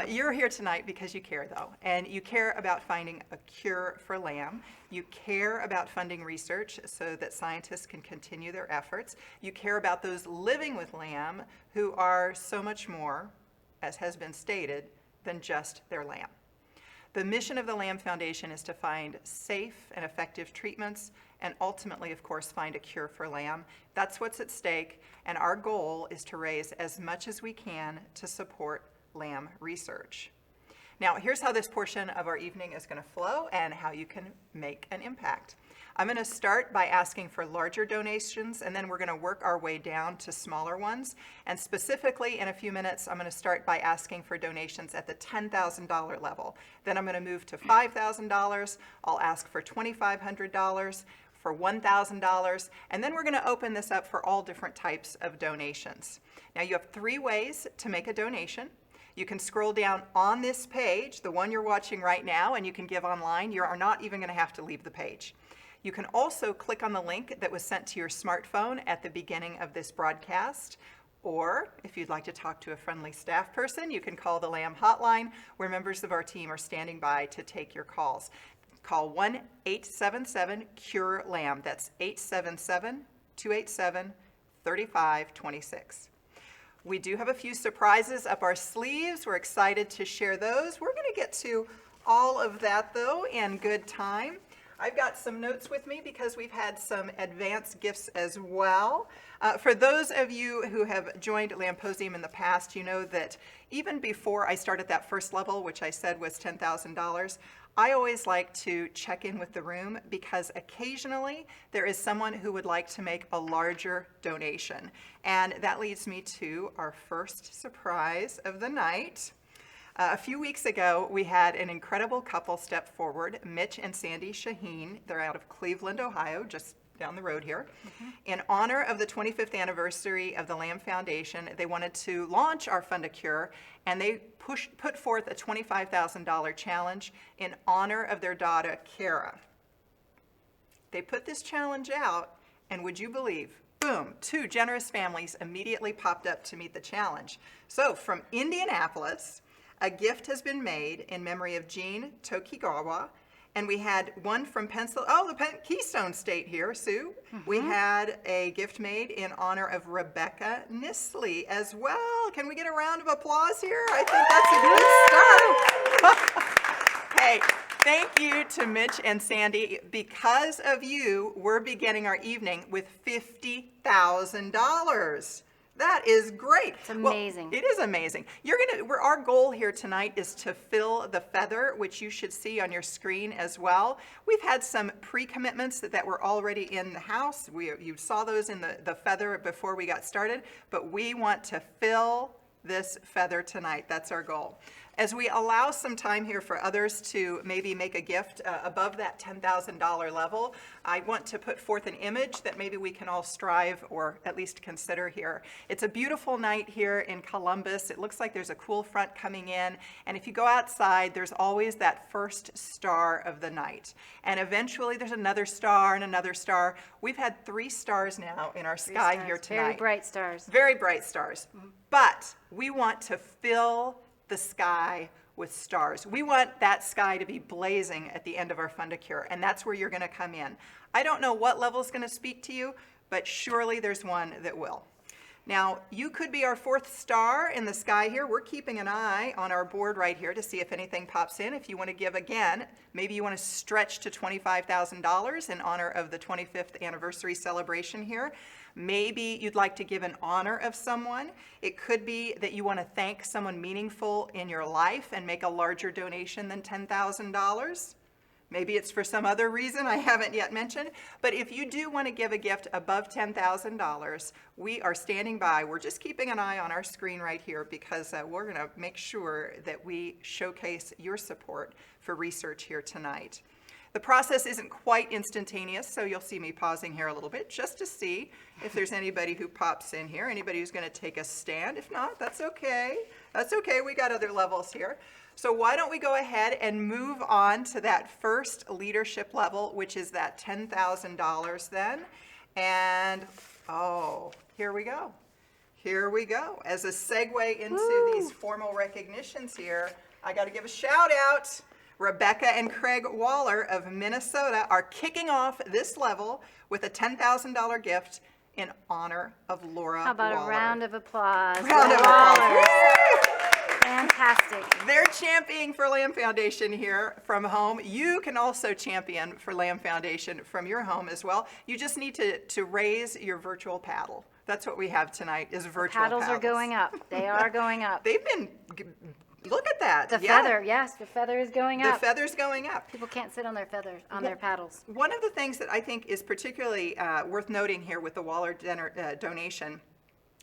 You're here tonight because you care, though, and you care about finding a cure for Lamb. You care about funding research so that scientists can continue their efforts. You care about those living with Lamb who are so much more, as has been stated, than just their lamb. The mission of the Lamb Foundation is to find safe and effective treatments and ultimately, of course, find a cure for Lamb. That's what's at stake, and our goal is to raise as much as we can to support Lamb research. Now, here's how this portion of our evening is going to flow and how you can make an impact. I'm going to start by asking for larger donations, and then we're going to work our way down to smaller ones. And specifically, in a few minutes, I'm going to start by asking for donations at the $10,000 level. Then I'm going to move to $5,000. I'll ask for $2,500, for $1,000, and then we're going to open this up for all different types of donations. Now, you have 3 ways to make a donation. You can scroll down on this page, the one you're watching right now, and you can give online. You are not even going to have to leave the page. You can also click on the link that was sent to your smartphone at the beginning of this broadcast, or if you'd like to talk to a friendly staff person, you can call the Lamb hotline, where members of our team are standing by to take your calls. Call 1-877-CURE-LAMB. That's 877-287-3526. We do have a few surprises up our sleeves. We're excited to share those. We're going to get to all of that, though, in good time. I've got some notes with me because we've had some advance gifts as well. For those of you who have joined Lamposium in the past, you know that even before I started that first level, which I said was $10,000, I always like to check in with the room because occasionally there is someone who would like to make a larger donation. And that leads me to our first surprise of the night. A few weeks ago, we had an incredible couple step forward, Mitch and Sandy Shaheen. They're out of Cleveland, Ohio, just down the road here. In honor of the 25th anniversary of the Lamb Foundation, they wanted to launch our Fund a Cure, and they put forth a $25,000 challenge in honor of their daughter, Kara. They put this challenge out, and would you believe, boom, 2 generous families immediately popped up to meet the challenge. So from Indianapolis, a gift has been made in memory of Jean Tokigawa, and we had one from the Keystone State here, Sue. We had a gift made in honor of Rebecca Nisley as well. Can we get a round of applause here? I think that's a good start. Hey, thank you to Mitch and Sandy. Because of you, we're beginning our evening with $50,000. That is great. It's amazing. Well, it is amazing. Our goal here tonight is to fill the feather, which you should see on your screen as well. We've had some pre-commitments that were already in the house. You saw those in the feather before we got started, but we want to fill this feather tonight. That's our goal. As we allow some time here for others to maybe make a gift above that $10,000 level, I want to put forth an image that maybe we can all strive or at least consider here. It's a beautiful night here in Columbus. It looks like there's a cool front coming in, and if you go outside, there's always that first star of the night. And eventually there's another star and another star. We've had 3 stars now in our sky here tonight. Very bright stars. Very bright stars. But we want to fill the sky with stars. We want that sky to be blazing at the end of our Fund a Cure, and that's where you're going to come in. I don't know what level is going to speak to you, but surely there's one that will. Now, you could be our 4th star in the sky here. We're keeping an eye on our board right here to see if anything pops in. If you want to give again, maybe you want to stretch to $25,000 in honor of the 25th anniversary celebration here. Maybe you'd like to give in honor of someone. It could be that you want to thank someone meaningful in your life and make a larger donation than $10,000. Maybe it's for some other reason I haven't yet mentioned. But if you do want to give a gift above $10,000, we are standing by. We're just keeping an eye on our screen right here because we're going to make sure that we showcase your support for research here tonight. The process isn't quite instantaneous, so you'll see me pausing here a little bit just to see if there's anybody who pops in here, anybody who's going to take a stand. If not, that's okay. That's okay. We got other levels here. So why don't we go ahead and move on to that first leadership level, which is that $10,000 then. And, here we go. Here we go. As a segue into these formal recognitions here, I got to give a shout out. Rebecca and Craig Waller of Minnesota are kicking off this level with a $10,000 gift in honor of Laura Waller. How about a round of applause? Round of applause. Fantastic. They're championing for Lamb Foundation here from home. You can also champion for Lamb Foundation from your home as well. You just need to raise your virtual paddle. That's what we have tonight is virtual paddles. Paddles are going up. They are going up. They've been... Look at that. The feather, yes, the feather is going up. The feather's going up. People can't sit on their feathers, on their paddles. One of the things that I think is particularly worth noting here with the Waller donation,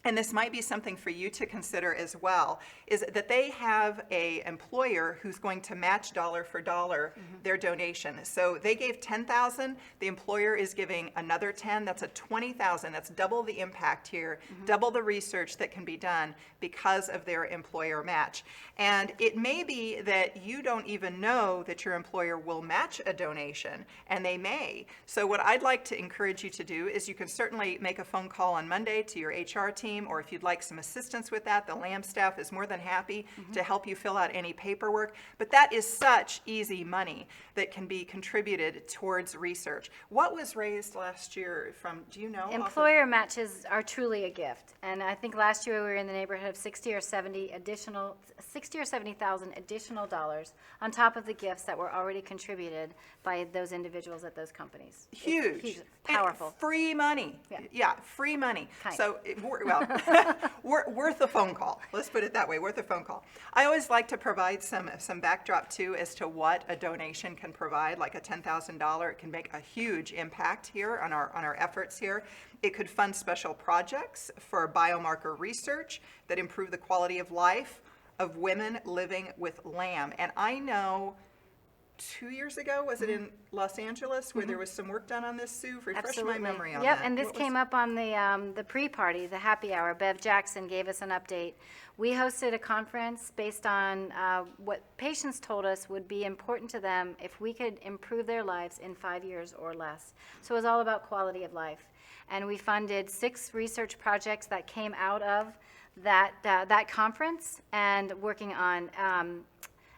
and this might be something for you to consider as well, is that they have an employer who's going to match dollar for dollar their donation. So they gave $10,000, the employer is giving another $10,000, that's a $20,000, that's double the impact here, double the research that can be done because of their employer match. And it may be that you don't even know that your employer will match a donation, and they may. So what I'd like to encourage you to do is you can certainly make a phone call on Monday to your HR team, or if you'd like some assistance with that, the Lamb staff is more than happy to help you fill out any paperwork. But that is such easy money that can be contributed towards research. What was raised last year from, do you know? Employer matches are truly a gift. And I think last year we were in the neighborhood of 60 or 70,000 additional dollars on top of the gifts that were already contributed by those individuals at those companies. Huge. Huge. Powerful. And free money. Yeah, free money. So, worth a phone call. Let's put it that way, worth a phone call. I always like to provide some backdrop too as to what a donation can provide, like a $10,000. It can make a huge impact here on our efforts here. It could fund special projects for biomarker research that improve the quality of life of women living with LAM. And I know 2 years ago, was it in Los Angeles, where there was some work done on this, Sue? Refresh my memory on Yep, that. and this What was- came up on the pre-party, the happy hour. Bev Jackson gave us an update. We hosted a conference based on what patients told us would be important to them if we could improve their lives in 5 years or less. So it was all about quality of life. And we funded 6 research projects that came out of that conference, and working on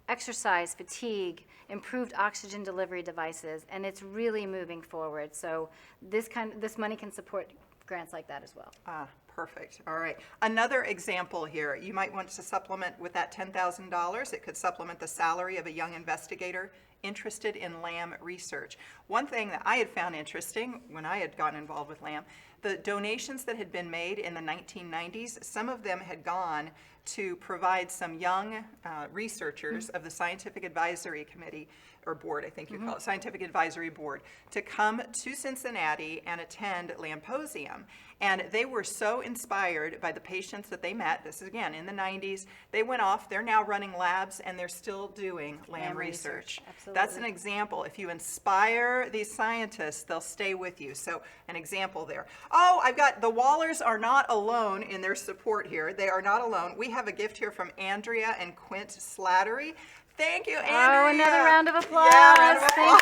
exercise, fatigue, improved oxygen delivery devices, and it's really moving forward. So this money can support grants like that as well. Ah, perfect. All right. Another example here, you might want to supplement with that $10,000. It could supplement the salary of a young investigator interested in LAM research. One thing that I had found interesting when I had gotten involved with LAM, the donations that had been made in the 1990s, some of them had gone to provide some young researchers of the Scientific Advisory Committee, or board, I think you call it, Scientific Advisory Board, to come to Cincinnati and attend Lamposium. And they were so inspired by the patients that they met. This is, again, in the 90s. They went off. They're now running labs, and they're still doing LAM research. Absolutely. That's an example. If you inspire these scientists, they'll stay with you. So an example there. Oh, I've got, the Wallers are not alone in their support here. They are not alone. We have a gift here from Andrea and Quint Slattery. Thank you, Andrea. Oh, another round of applause. Yeah, round of applause.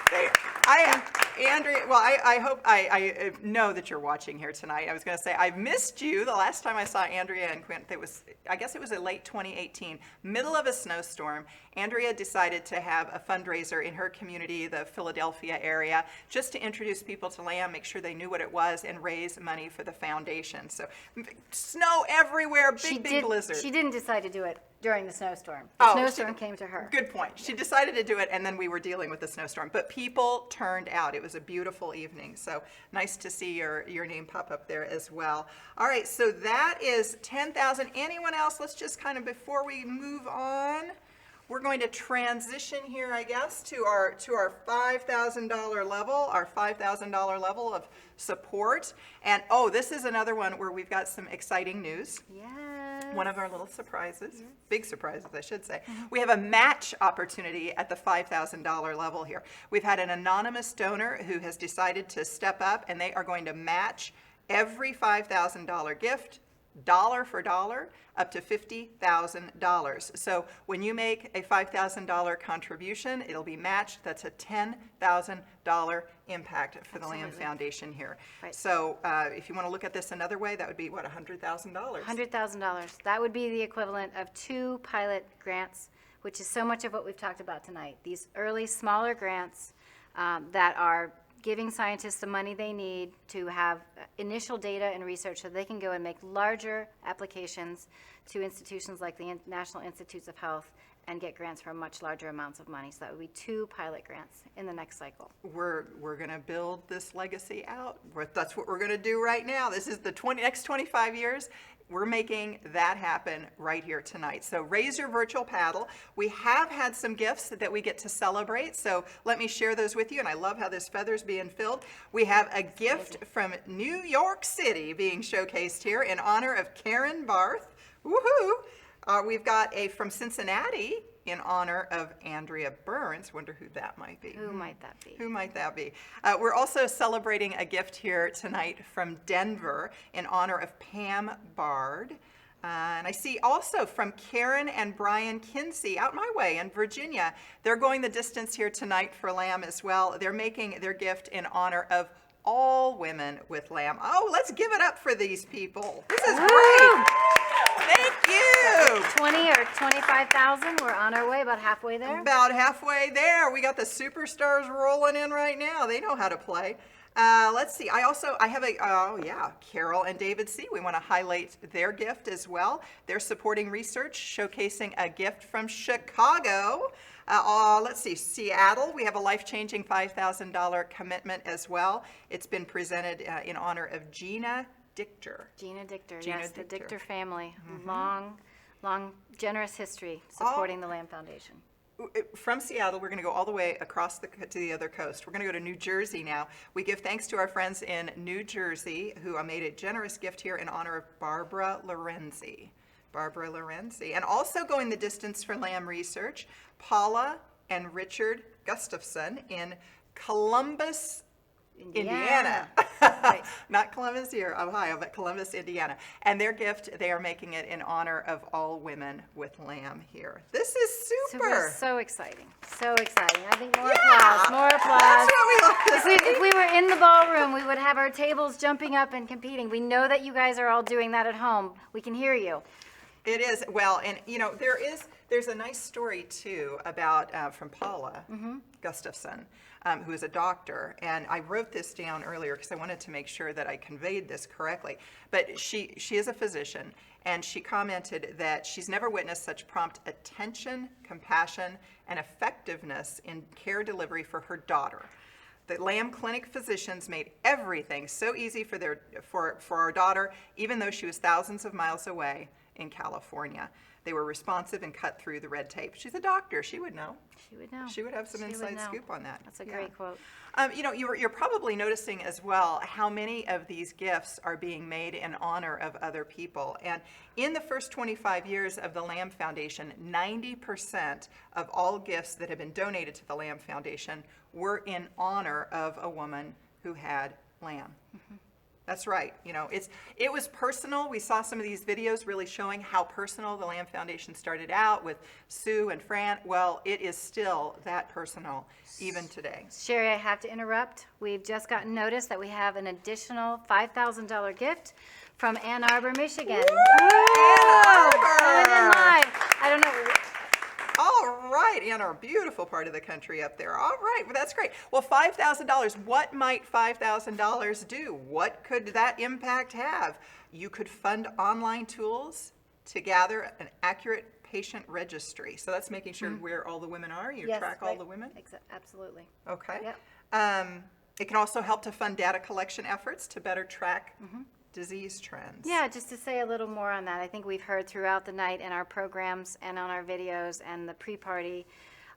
Thank you. Andrea, well, I hope, I know that you're watching here tonight. I was going to say, I've missed you. The last time I saw Andrea and Quint, I guess it was a late 2018, middle of a snowstorm. Andrea decided to have a fundraiser in her community, the Philadelphia area, just to introduce people to LAM, make sure they knew what it was, and raise money for the foundation. So snow everywhere, big blizzard. She didn't decide to do it during the snowstorm. Oh, The snowstorm came to her. Good point. She decided to do it, and then we were dealing with the snowstorm. But people turned out. It was a beautiful evening. So nice to see your name pop up there as well. All right, so that is 10,000. Anyone else? Let's just kind of, before we move on, we're going to transition here, I guess, to our $5,000 level, our $5,000 level of support. And oh, this is another one where we've got some exciting news. Yes. One of our little surprises, big surprises, I should say. We have a match opportunity at the $5,000 level here. We've had an anonymous donor who has decided to step up, and they are going to match every $5,000 gift, dollar for dollar, up to $50,000. So when you make a $5,000 contribution, it'll be matched. That's a $10,000 impact for the LAM Foundation here. Right. So if you want to look at this another way, that would be, what, $100,000? $100,000. That would be the equivalent of 2 pilot grants, which is so much of what we've talked about tonight. These early, smaller grants that are giving scientists the money they need to have initial data and research so they can go and make larger applications to institutions like the National Institutes of Health and get grants for much larger amounts of money. So that would be 2 pilot grants in the next cycle. We're going to build this legacy out. That's what we're going to do right now. This is the next 25 years. We're making that happen right here tonight. So raise your virtual paddle. We have had some gifts that we get to celebrate, so let me share those with you, and I love how this feather's being filled. We have a gift from New York City being showcased here in honor of Karen Barth. Woohoo! We've got a from Cincinnati in honor of Andrea Burns. Wonder who that might be. Who might that be? Who might that be? We're also celebrating a gift here tonight from Denver in honor of Pam Bard. And I see also from Karen and Brian Kinsey out my way in Virginia. They're going the distance here tonight for LAM as well. They're making their gift in honor of all women with LAM. Oh, let's give it up for these people. This is great. Thank you. 20 or 25,000. We're on our way, about halfway there. About halfway there. We got the superstars rolling in right now. They know how to play. Let's see. I have Carol and David C. We want to highlight their gift as well. They're supporting research, showcasing a gift from Chicago. Let's see, Seattle, we have a life-changing $5,000 commitment as well. It's been presented in honor of Gina Dichter. Gina Dichter, Gina yes, the Dichter. Dichter family. Long, generous history supporting the LAM Foundation. From Seattle, we're going to go all the way across to the other coast. We're going to go to New Jersey now. We give thanks to our friends in New Jersey who made a generous gift here in honor of Barbara Lorenzi. Barbara Lorenzi. And also going the distance for lamb research, Paula and Richard Gustafson in Columbus, Indiana. Right. Not Columbus here, Ohio, but Columbus, Indiana. And their gift, they are making it in honor of all women with lamb here. This is super. So exciting. So exciting. I think more applause. More applause. That's what we love to see. If we were in the ballroom, we would have our tables jumping up and competing. We know that you guys are all doing that at home. We can hear you. It is. Well, and you know, there's a nice story too about from Paula Gustafson, who is a doctor, and I wrote this down earlier because I wanted to make sure that I conveyed this correctly. But she is a physician, and she commented that she's never witnessed such prompt attention, compassion, and effectiveness in care delivery for her daughter. The Lamb Clinic physicians made everything so easy for our daughter, even though she was thousands of miles away in California. They were responsive and cut through the red tape. She's a doctor. She would know. She would know. She would have some She would inside know. scoop on that. That's a great quote. You know, you're probably noticing as well how many of these gifts are being made in honor of other people. And in the first 25 years of the Lamb Foundation, 90% of all gifts that have been donated to the Lamb Foundation were in honor of a woman who had lamb. That's right. You know, it was personal. We saw some of these videos really showing how personal the Lamb Foundation started out with Sue and Fran. Well, it is still that personal even today. Sherry, I have to interrupt. We've just gotten notice that we have an additional $5,000 gift from Ann Arbor, Michigan. Ann Coming in live. I don't know. All right, in our beautiful part of the country up there. All right, well, that's great. Well, $5,000, what might $5,000 do? What could that impact have? You could fund online tools to gather an accurate patient registry. So that's making sure where all the women are. You track all the women? Absolutely. Okay. Yep. It can also help to fund data collection efforts to better track disease trends. Yeah, just to say a little more on that, I think we've heard throughout the night in our programs and on our videos and the pre-party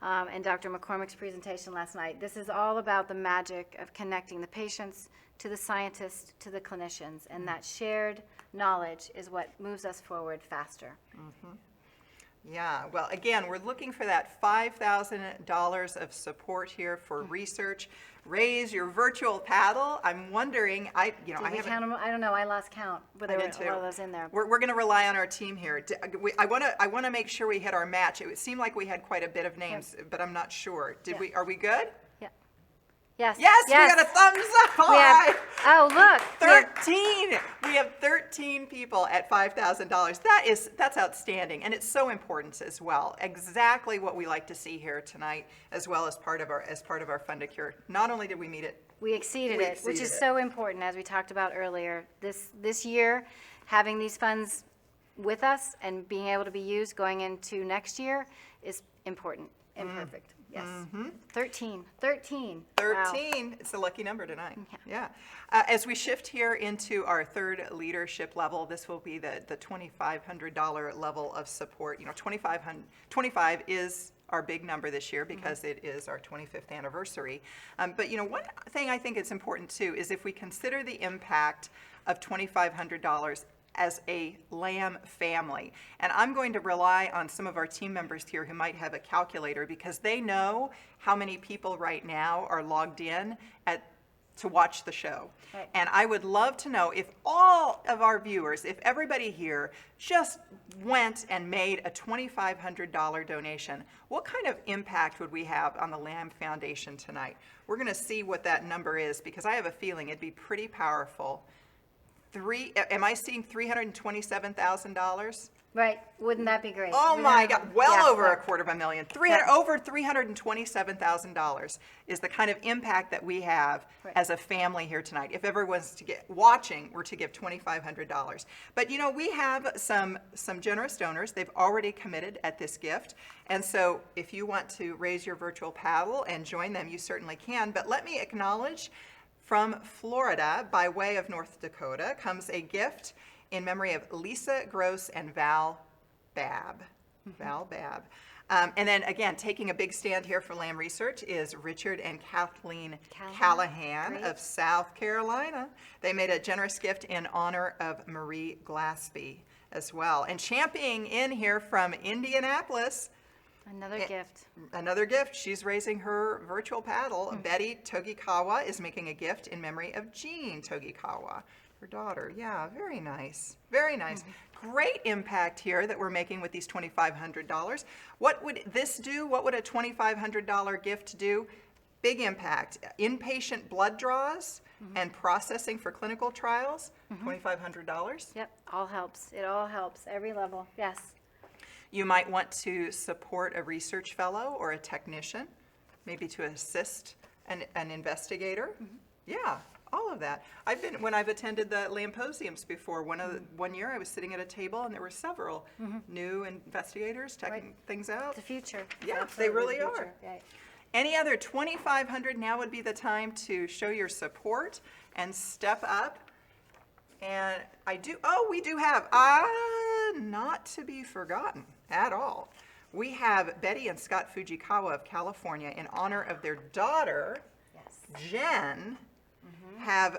and Dr. McCormick's presentation last night, this is all about the magic of connecting the patients to the scientists to the clinicians, and that shared knowledge is what moves us forward faster. Yeah, well, again, we're looking for that $5,000 of support here for research. Raise your virtual paddle. I'm wondering, Did we count them? I don't know. I lost count, but there were a lot of those in there. We're going to rely on our team here. I want to make sure we hit our match. It seemed like we had quite a bit of names, but I'm not sure. Are we good? Yes. Yes, we got a thumbs up. All right. Oh, look. 13. We have 13 people at $5,000. That's outstanding, and it's so important as well. Exactly what we like to see here tonight, as well as part of our Fund a Cure. Not only did we meet it, we exceeded it, which is so important, as we talked about earlier. This year, having these funds with us and being able to be used going into next year is important and perfect. Yes. 13. 13. 13. Wow. It's a lucky number tonight. Yeah. As we shift here into our third leadership level, this will be the $2,500 level of support. You know, 25 is our big number this year because it is our 25th anniversary. But you know, one thing I think it's important too is if we consider the impact of $2,500 as a Lamb family. And I'm going to rely on some of our team members here who might have a calculator because they know how many people right now are logged in to watch the show. Right. And I would love to know if all of our viewers, if everybody here just went and made a $2,500 donation, what kind of impact would we have on the Lamb Foundation tonight? We're going to see what that number is because I have a feeling it'd be pretty powerful. Am I seeing $327,000? Right. Wouldn't that be great? Oh my God. Well over $250,000. Over $327,000 is the kind of impact that we have as a family here tonight. If everyone's watching, we're to give $2,500. But you know, we have some generous donors. They've already committed at this gift. And so if you want to raise your virtual paddle and join them, you certainly can. But let me acknowledge from Florida, by way of North Dakota, comes a gift in memory of Lisa Gross and Val Babb. Val Babb. And then again, taking a big stand here for Lamb Research is Richard and Kathleen Callahan of South Carolina. They made a generous gift in honor of Marie Glaspie. as well. And championing in here from Indianapolis, Another gift. another gift. She's raising her virtual paddle. Betty Togikawa is making a gift in memory of Jean Togikawa, her daughter. Yeah, very nice. Very nice. Great impact here that we're making with these $2,500. What would this do? What would a $2,500 gift do? Big impact. Inpatient blood draws and processing for clinical trials, $2,500. Yep, all helps. It all helps, every level, yes. You might want to support a research fellow or a technician, maybe to assist an investigator. Yeah, all of that. When I've attended the Lamposiums before, one year I was sitting at a table and there were several new investigators checking things out. The future. Yeah, Absolutely they really the are. future. Right. Any other $2,500, now would be the time to show your support and step up. And we do have, not to be forgotten at all, we have Betty and Scott Fujikawa of California in honor of their daughter, Jen,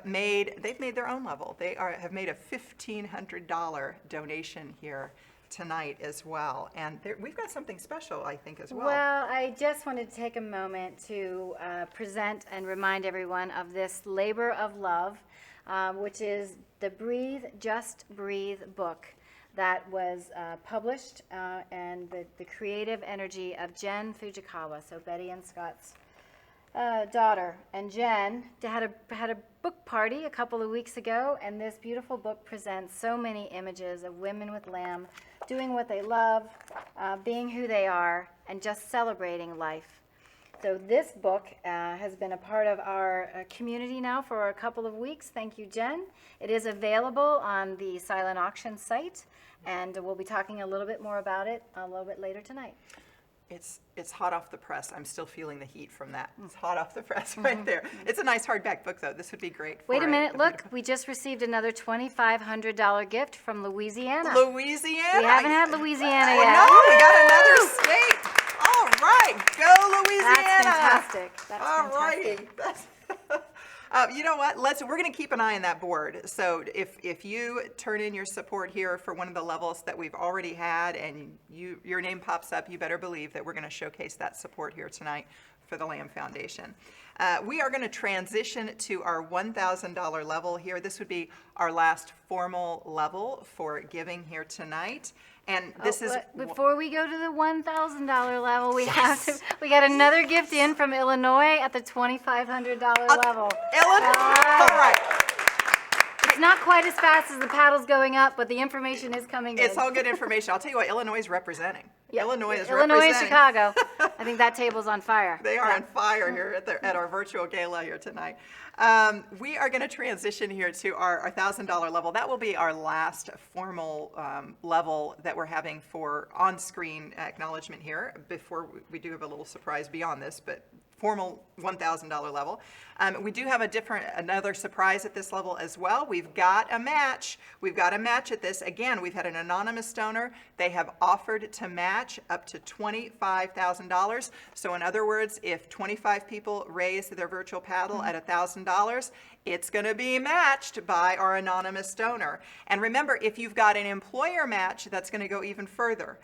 they've made their own level. They have made a $1,500 donation here tonight as well. And we've got something special, I think, as well. Well, I just wanted to take a moment to present and remind everyone of this labor of love, which is the Breathe, Just Breathe book that was published, and the creative energy of Jen Fujikawa, so Betty and Scott's daughter. And Jen had a book party a couple of weeks ago, and this beautiful book presents so many images of women with lamb doing what they love, being who they are, and just celebrating life. So this book has been a part of our community now for a couple of weeks. Thank you, Jen. It is available on the Silent Auction site, and we'll be talking a little bit more about it a little bit later tonight. It's hot off the press. I'm still feeling the heat from that. It's hot off the press right there. It's a nice hardback book, though. This would be great. Wait a minute. Look, we just received another $2,500 gift from Louisiana. Louisiana? We haven't had Louisiana Oh, yet. no, we got another state. All right, go Louisiana. That's fantastic. That's All fantastic. righty. You know what? We're going to keep an eye on that board. So if you turn in your support here for one of the levels that we've already had, and your name pops up, you better believe that we're going to showcase that support here tonight for the Lamb Foundation. We are going to transition to our $1,000 level here. This would be our last formal level for giving here tonight. And this is before we go to the $1,000 level, we got another gift in from Illinois at the $2,500 level. Illinois. All right. It's not quite as fast as the paddle's going up, but the information is coming in. It's all good information. I'll tell you what, Illinois is representing. Yeah. Illinois is Illinois representing. and Chicago. I think that table's on fire. They are on fire here at our virtual gala here tonight. We are going to transition here to our $1,000 level. That will be our last formal level that we're having for on-screen acknowledgement here. Before we do have a little surprise beyond this, but formal $1,000 level. We do have another surprise at this level as well. We've got a match. We've got a match at this. Again, we've had an anonymous donor. They have offered to match up to $25,000. So in other words, if 25 people raise their virtual paddle at $1,000, it's going to be matched by our anonymous donor. And remember, if you've got an employer match, that's going to go even further.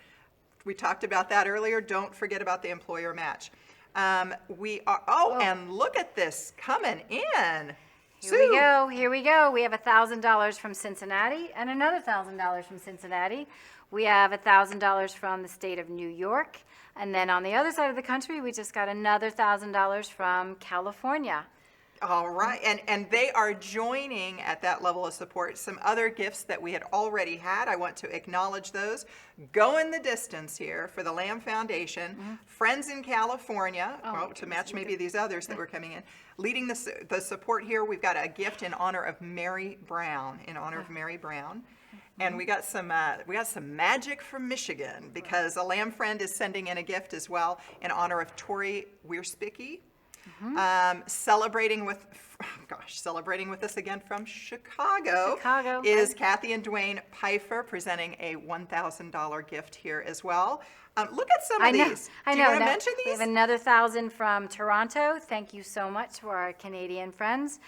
We talked about that earlier. Don't forget about the employer match. And look at this coming in. Here we go. We have $1,000 from Cincinnati and another $1,000 from Cincinnati. We have $1,000 from the state of New York. And then on the other side of the country, we just got another $1,000 from California. All right, and they are joining at that level of support some other gifts that we had already had. I want to acknowledge those. Going the distance here for the Lamb Foundation, Friends in California, to match maybe these others that were coming in. Leading the support here, we've got a gift in honor of Mary Brown, And we got some magic from Michigan because a Lamb friend is sending in a gift as well in honor of Tori Wierspicki. Celebrating with us again from Chicago is Kathy and Dwayne Pfeiffer presenting a $1,000 gift here as well. Look at some of these. Do you want to mention these? We have another $1,000 from Toronto. Thank you so much for our Canadian friends.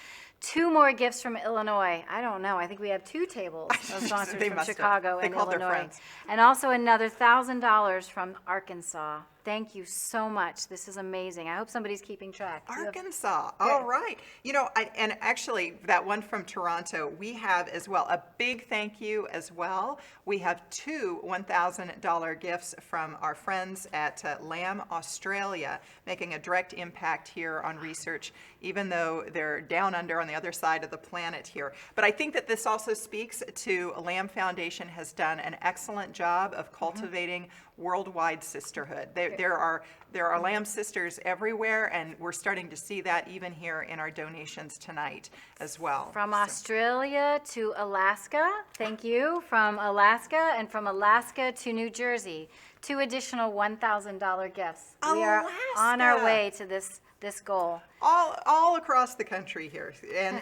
2 more gifts from Illinois. I don't know. I think we have 2 tables of sponsors They from must have. Chicago They and called their Illinois. friends. And also another $1,000 from Arkansas. Thank you so much. This is amazing. I hope somebody's keeping track. You have- Arkansas. All right. You know, and actually that one from Toronto, we have as well a big thank you as well. We have 2 $1,000 gifts from our friends at LAM Australia, making a direct impact here on research, even though they're down under on the other side of the planet here. But I think that this also speaks to LAM Foundation has done an excellent job of cultivating worldwide sisterhood. There are LAM sisters everywhere, and we're starting to see that even here in our donations tonight as well. From Australia to Alaska, thank you. From Alaska, and from Alaska to New Jersey, 2 additional $1,000 gifts. We are on our Alaska. way to this goal. All across the country here,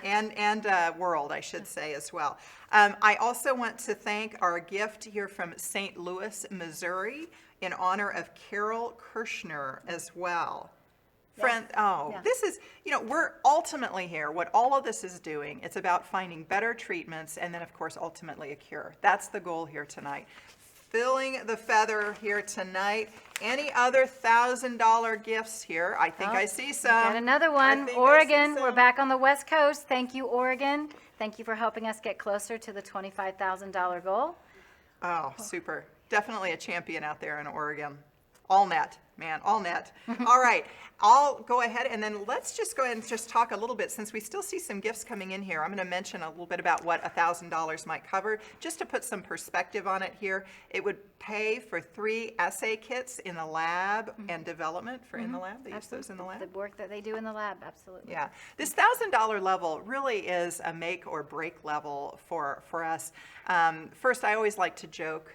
and world, I should say, as well. I also want to thank our gift here from St. Louis, Missouri, in honor of Carol Kirschner as well. Friend, this is, you know, we're ultimately here, what all of this is doing, it's about finding better treatments and then, of course, ultimately a cure. That's the goal here tonight. Filling the feather here tonight. Any other $1,000 gifts here? I think I see some. Got another one. Oregon, we're back on the West Coast. Thank you, Oregon. Thank you for helping us get closer to the $25,000 goal. Oh, super. Definitely a champion out there in Oregon. All net, man, all net. All right, I'll go ahead and then let's just go ahead and just talk a little bit, since we still see some gifts coming in here. I'm going to mention a little bit about what $1,000 might cover, just to put some perspective on it here. It would pay for 3 assay kits in the lab and development for in the lab. They use those in the lab. The work that they do in the lab, absolutely. Yeah, this $1,000 level really is a make or break level for us. First, I always like to joke,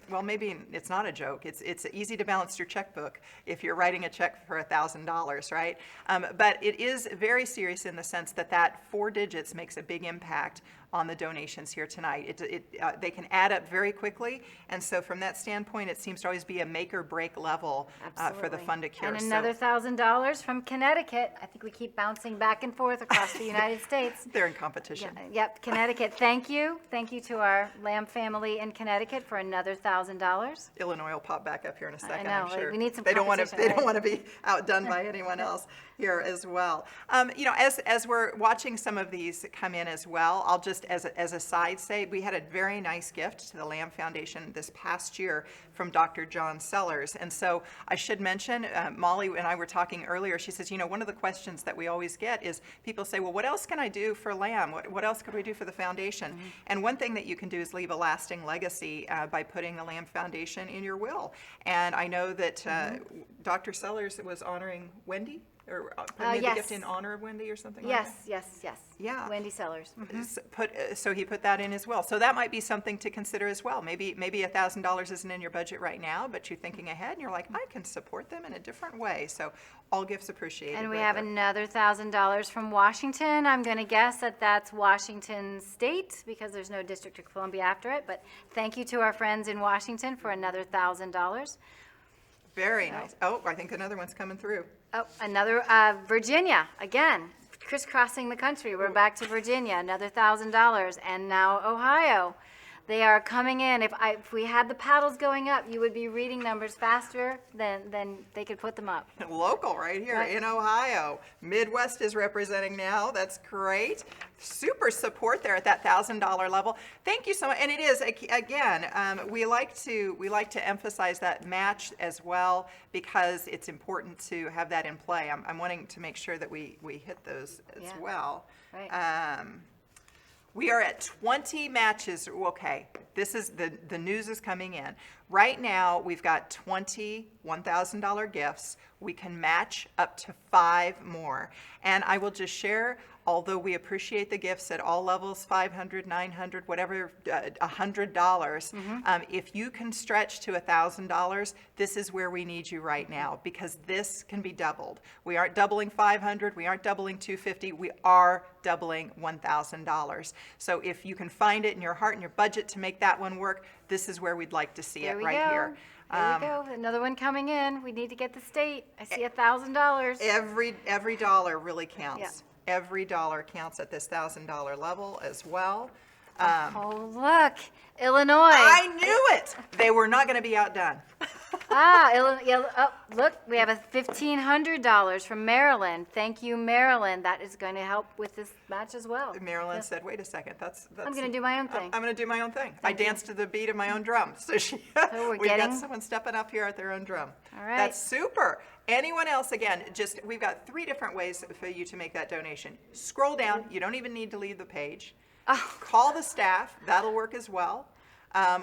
well, maybe it's not a joke, it's easy to balance your checkbook if you're writing a check for $1,000, right? But it is very serious in the sense that 4 digits makes a big impact on the donations here tonight. They can add up very quickly, and so from that standpoint, it seems to always be a make or break level for the Fund a Cure. And another $1,000 from Connecticut. I think we keep bouncing back and forth across the United States. They're in competition. Yep, Connecticut. Thank you. Thank you to our Lamb family in Connecticut for another $1,000. Illinois will pop back up here in a second, I know. I'm sure. We need some They don't want competition, to be outdone by anyone else here as well. You know, as we're watching some of these come in as well, I'll just as a side say, we had a very nice gift to the Lamb Foundation this past year from Dr. John Sellers. And so I should mention, Molly and I were talking earlier, she says, you know, one of the questions that we always get is people say, well, what else can I do for Lamb? What else could we do for the foundation? And one thing that you can do is leave a lasting legacy by putting the Lamb Foundation in your will. And I know that Dr. Sellers was honoring Wendy, or made the gift in honor of Wendy or something like that? Yes. Yeah. Wendy Sellers. So he put that in as well. So that might be something to consider as well. Maybe $1,000 isn't in your budget right now, but you're thinking ahead and you're like, I can support them in a different way. So all gifts appreciated. And we right have there. another $1,000 from Washington. I'm going to guess that that's Washington State because there's no District of Columbia after it. But thank you to our friends in Washington for another $1,000. Very nice. Oh, I think another one's coming through. Oh, another Virginia, again, crisscrossing the country. We're back to Virginia, another $1,000. And now Ohio. They are coming in. If we had the paddles going up, you would be reading numbers faster than they could put them up. Local right here in Ohio. Midwest is representing now. That's great. Super support there at that $1,000 level. Thank you so much. And it is, again, we like to emphasize that match as well because it's important to have that in play. I'm wanting to make sure that we hit those as well. Right. We are at 20 matches. Okay, this is the news is coming in. Right now, we've got 20 $1,000 gifts. We can match up to 5 more. And I will just share, although we appreciate the gifts at all levels, $500, $900, whatever, $100, if you can stretch to $1,000, this is where we need you right now because this can be doubled. We aren't doubling $500, we aren't doubling $250, we are doubling $1,000. So if you can find it in your heart and your budget to make that one work, this is where we'd like to see it right here. There we go. Another one coming in. We need to get the state. I see $1,000. Every dollar really counts. Every dollar counts at this $1,000 level as well. Oh, look, Illinois. I knew it. They were not going to be outdone. Oh, look, we have a $1,500 from Maryland. Thank you, Maryland. That is going to help with this match as well. Maryland said, wait a second, that's I'm going to do my own thing. I'm going to do my own thing. I danced to the beat of my own drum. So we've got someone stepping up here at their own drum. All right. That's super. Anyone else, again, we've got 3 different ways for you to make that donation. Scroll down. You don't even need to leave the page. Call the staff. That'll work as well.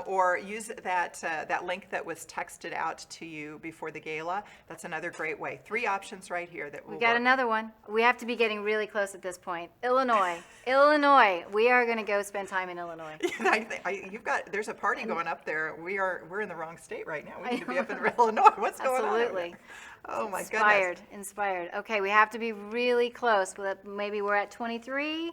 Or use that link that was texted out to you before the gala. That's another great way. 3 options right here that will We got work. another one. We have to be getting really close at this point. Illinois. Illinois. We are going to go spend time in Illinois. There's a party going up there. We're in the wrong state right now. We need to be up in Illinois. What's going on? Absolutely. Oh my Inspired. goodness. Inspired. Okay, we have to be really close. Maybe we're at 23,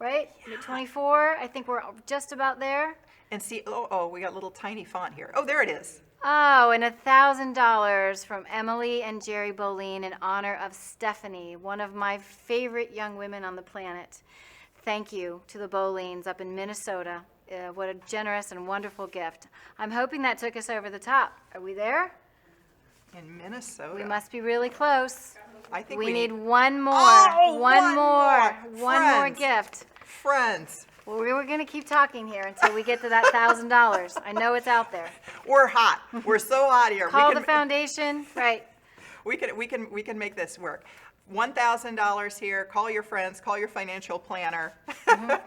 right? 24. I think we're just about there. And see, we got little tiny font here. Oh, there it is. Oh, and $1,000 from Emily and Jerry Boleen in honor of Stephanie, one of my favorite young women on the planet. Thank you to the Boleens up in Minnesota. What a generous and wonderful gift. I'm hoping that took us over the top. Are we there? In Minnesota. We must be really close. I think we need one more. One more gift. Friends. Well, we're going to keep talking here until we get to that $1,000. I know it's out there. We're hot. We're so hot here. Call the foundation. Right. We can make this work. $1,000 here. Call your friends. Call your financial planner.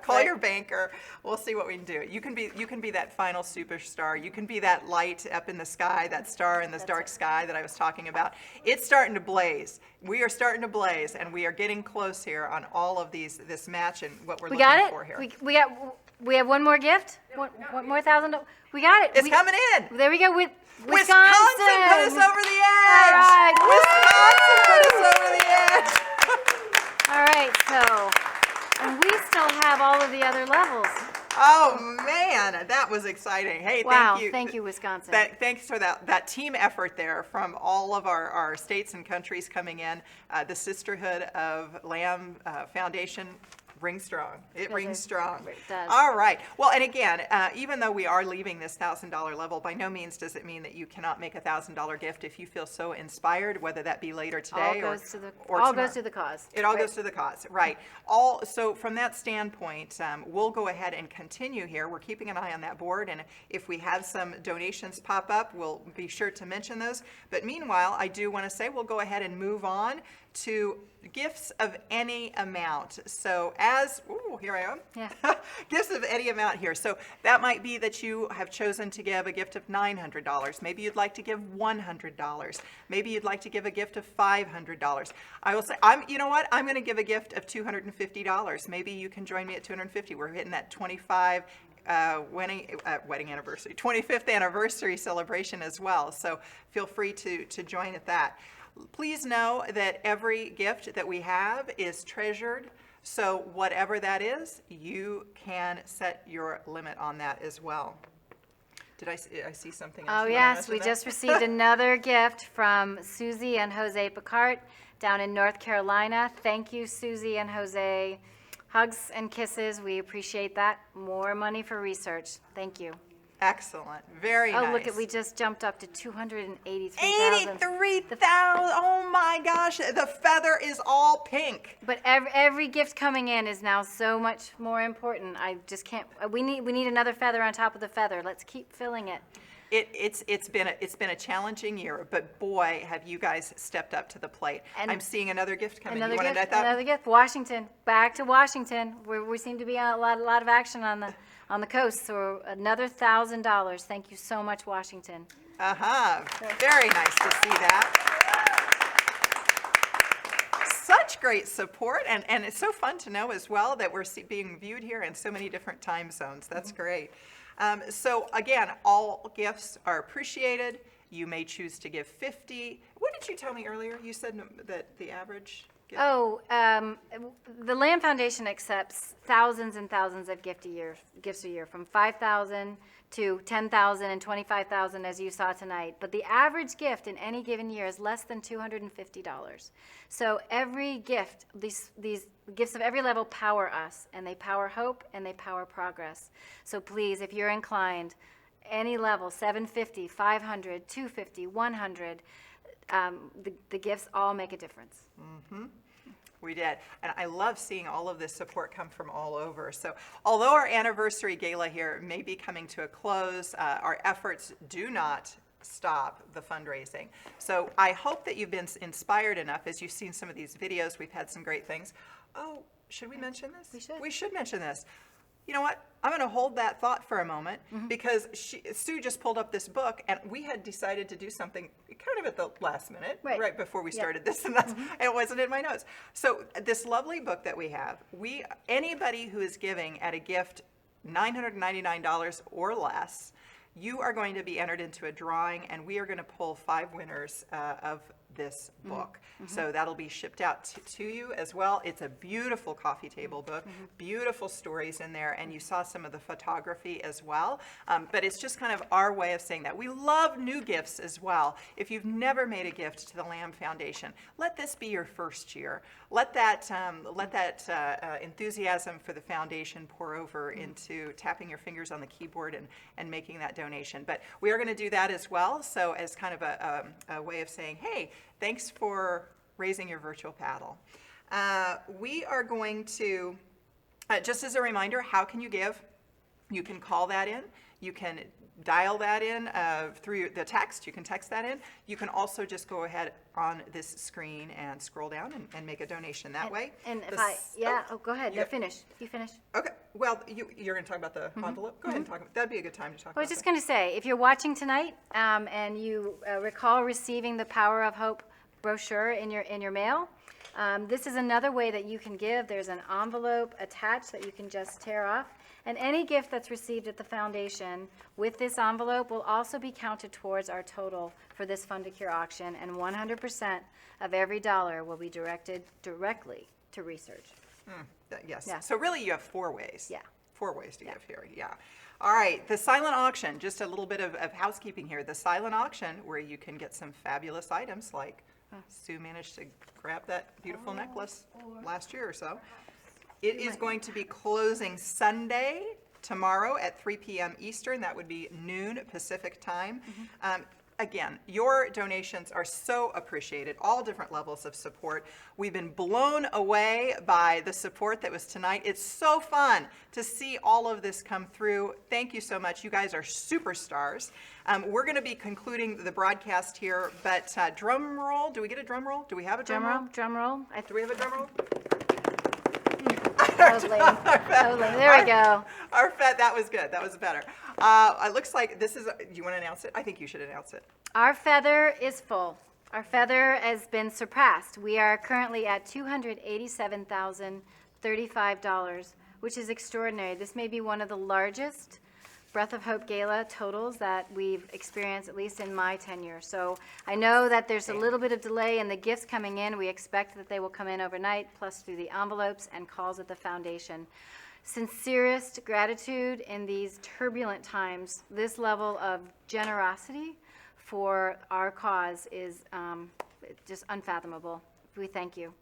Call your banker. We'll see what we can do. You can be that final superstar. You can be that light up in the sky, that star in this dark sky that I was talking about. It's starting to blaze. We are starting to blaze, and we are getting close here on all of this match and what we're looking for here. We have one more gift. One more $1,000. We got it. It's coming in. There we go. Wisconsin put us over the edge. All right. Wisconsin put us over the edge. All right. So, and we still have all of the other levels. Oh man, that was exciting. Hey, wow, thank you. Thank you, Wisconsin. Thanks for that team effort there from all of our states and countries coming in. The Sisterhood of Lamb Foundation rings strong. It rings strong. It does. All right. Well, and again, even though we are leaving this $1,000 level, by no means does it mean that you cannot make a $1,000 gift if you feel so inspired, whether that be later today or all goes to the cause. It all goes to the cause, right. So from that standpoint, we'll go ahead and continue here. We're keeping an eye on that board, and if we have some donations pop up, we'll be sure to mention those. But meanwhile, I do want to say we'll go ahead and move on to gifts of any amount. So here I am. Yeah. Gifts of any amount here. So that might be that you have chosen to give a gift of $900. Maybe you'd like to give $100. Maybe you'd like to give a gift of $500. I will say, you know what? I'm going to give a gift of $250. Maybe you can join me at $250. We're hitting that 25 wedding anniversary, 25th anniversary celebration as well. So feel free to join at that. Please know that every gift that we have is treasured. So whatever that is, you can set your limit on that as well. Did I see something else? Oh yes, we just received another gift from Susie and Jose Picard down in North Carolina. Thank you, Susie and Jose. Hugs and kisses. We appreciate that. More money for research. Thank you. Excellent. Very nice. Oh, look, we just jumped up to $283,000. 83,000. Oh my gosh, the feather is all pink. But every gift coming in is now so much more important. I just can't. We need another feather on top of the feather. Let's keep filling it. It's been a challenging year, but boy, have you guys stepped up to the plate. And I'm seeing another gift coming. Another gift. Washington. Back to Washington. We seem to be on a lot of action on the coast. So another $1,000. Thank you so much, Washington. Very nice to see that. Such great support, and it's so fun to know as well that we're being viewed here in so many different time zones. That's great. So again, all gifts are appreciated. You may choose to give $50. What did you tell me earlier? You said that the average Oh, the Lamb Foundation accepts thousands and thousands of gifts a year, from $5,000 to $10,000 and $25,000, as you saw tonight. But the average gift in any given year is less than $250. So every gift, these gifts of every level power us, and they power hope, and they power progress. So please, if you're inclined, any level, $750, $500, $250, $100, the gifts all make a difference. Mm-hmm. We did. And I love seeing all of this support come from all over. So although our anniversary gala here may be coming to a close, our efforts do not stop the fundraising. So I hope that you've been inspired enough as you've seen some of these videos. We've had some great things. Oh, should we mention this? We should. We should mention this. You know what? I'm going to hold that thought for a moment because Sue just pulled up this book, and we had decided to do something kind of at the last minute, right before we started this, and and it wasn't in my notes. So this lovely book that we have, anybody who is giving at a gift $999 or less, you are going to be entered into a drawing, and we are going to pull 5 winners of this book. So that'll be shipped out to you as well. It's a beautiful coffee table book, beautiful stories in there, and you saw some of the photography as well. But it's just kind of our way of saying that. We love new gifts as well. If you've never made a gift to the Lamb Foundation, let this be your first year. Let that enthusiasm for the foundation pour over into tapping your fingers on the keyboard and making that donation. But we are going to do that as well, so as kind of a way of saying, hey, thanks for raising your virtual paddle. We are going to, just as a reminder, how can you give? You can call that in. You can dial that in through the text. You can text that in. You can also just go ahead on this screen and scroll down and make a donation that way. And go ahead. No, finish. You finish. Okay. Well, you're going to talk about the envelope? Go ahead and talk about that'd be a good time to talk about I was just going to say, if you're watching tonight and you recall receiving the Power of Hope brochure in your mail, this is another way that you can give. There's an envelope attached that you can just tear off. And any gift that's received at the foundation with this envelope will also be counted towards our total for this Fund a Cure auction, and 100% of every dollar will be directed directly to research. Yes. Yeah. So really you have 4 ways. Yeah. 4 ways to give here. Yeah. All right. The silent auction, just a little bit of housekeeping here. The silent auction, where you can get some fabulous items like Sue managed to grab that beautiful necklace last year or so. It is going to be closing Sunday, tomorrow at 3 p.m. Eastern. That would be noon Pacific time. Again, your donations are so appreciated, all different levels of support. We've been blown away by the support that was tonight. It's so fun to see all of this come through. Thank you so much. You guys are superstars. We're going to be concluding the broadcast here, but drum roll. Do we get a drum roll? Do we have a drum roll? Drum roll. Do we have a drum roll? That was lame. There we go. Our Fed, that was good. That was better. It looks like this is, do you want to announce it? I think you should announce it. Our feather is full. Our feather has been surpassed. We are currently at $287,035, which is extraordinary. This may be one of the largest Breath of Hope Gala totals that we've experienced, at least in my tenure. So I know that there's a little bit of delay in the gifts coming in. We expect that they will come in overnight, plus through the envelopes and calls at the foundation. Sincerest gratitude in these turbulent times. This level of generosity for our cause is just unfathomable. We thank you.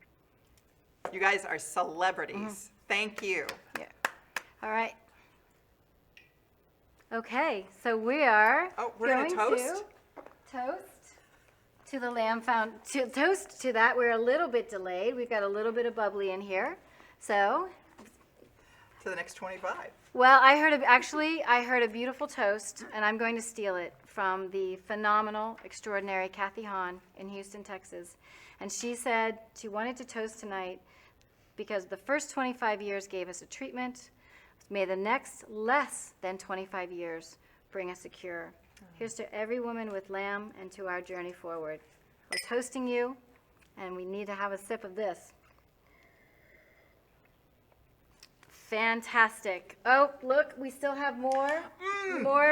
You guys are celebrities. Thank you. Yeah. All right. Okay, so we are we're going to toast to the Lamb toast to that. We're a little bit delayed. We've got a little bit of bubbly in here. So to the next 25. Well, I heard a beautiful toast, and I'm going to steal it from the phenomenal, extraordinary Kathy Hahn in Houston, Texas. And she said she wanted to toast tonight because the first 25 years gave us a treatment. May the next less than 25 years bring us a cure. Here's to every woman with Lamb and to our journey forward. We're toasting you, and we need to have a sip of this. Fantastic. Oh, look, we still have more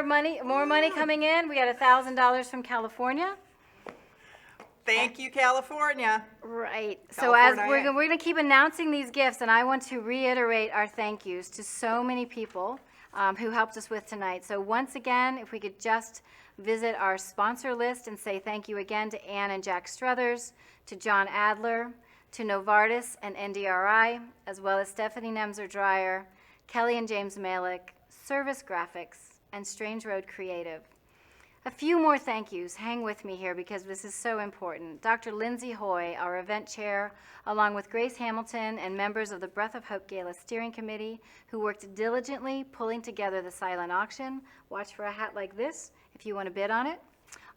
money coming in. We got $1,000 from California. Thank you, California. Right. So as California. we're going to keep announcing these gifts, and I want to reiterate our thank yous to so many people who helped us with tonight. So once again, if we could just visit our sponsor list and say thank you again to Ann and Jack Struthers, to John Adler, to Novartis and NDRI, as well as Stephanie Nemser-Dreyer, Kelly and James Malick, Service Graphics, and Strange Road Creative. A few more thank yous. Hang with me here because this is so important. Dr. Lindsay Hoy, our event chair, along with Grace Hamilton and members of the Breath of Hope Gala Steering Committee who worked diligently pulling together the silent auction. Watch for a hat like this if you want to bid on it.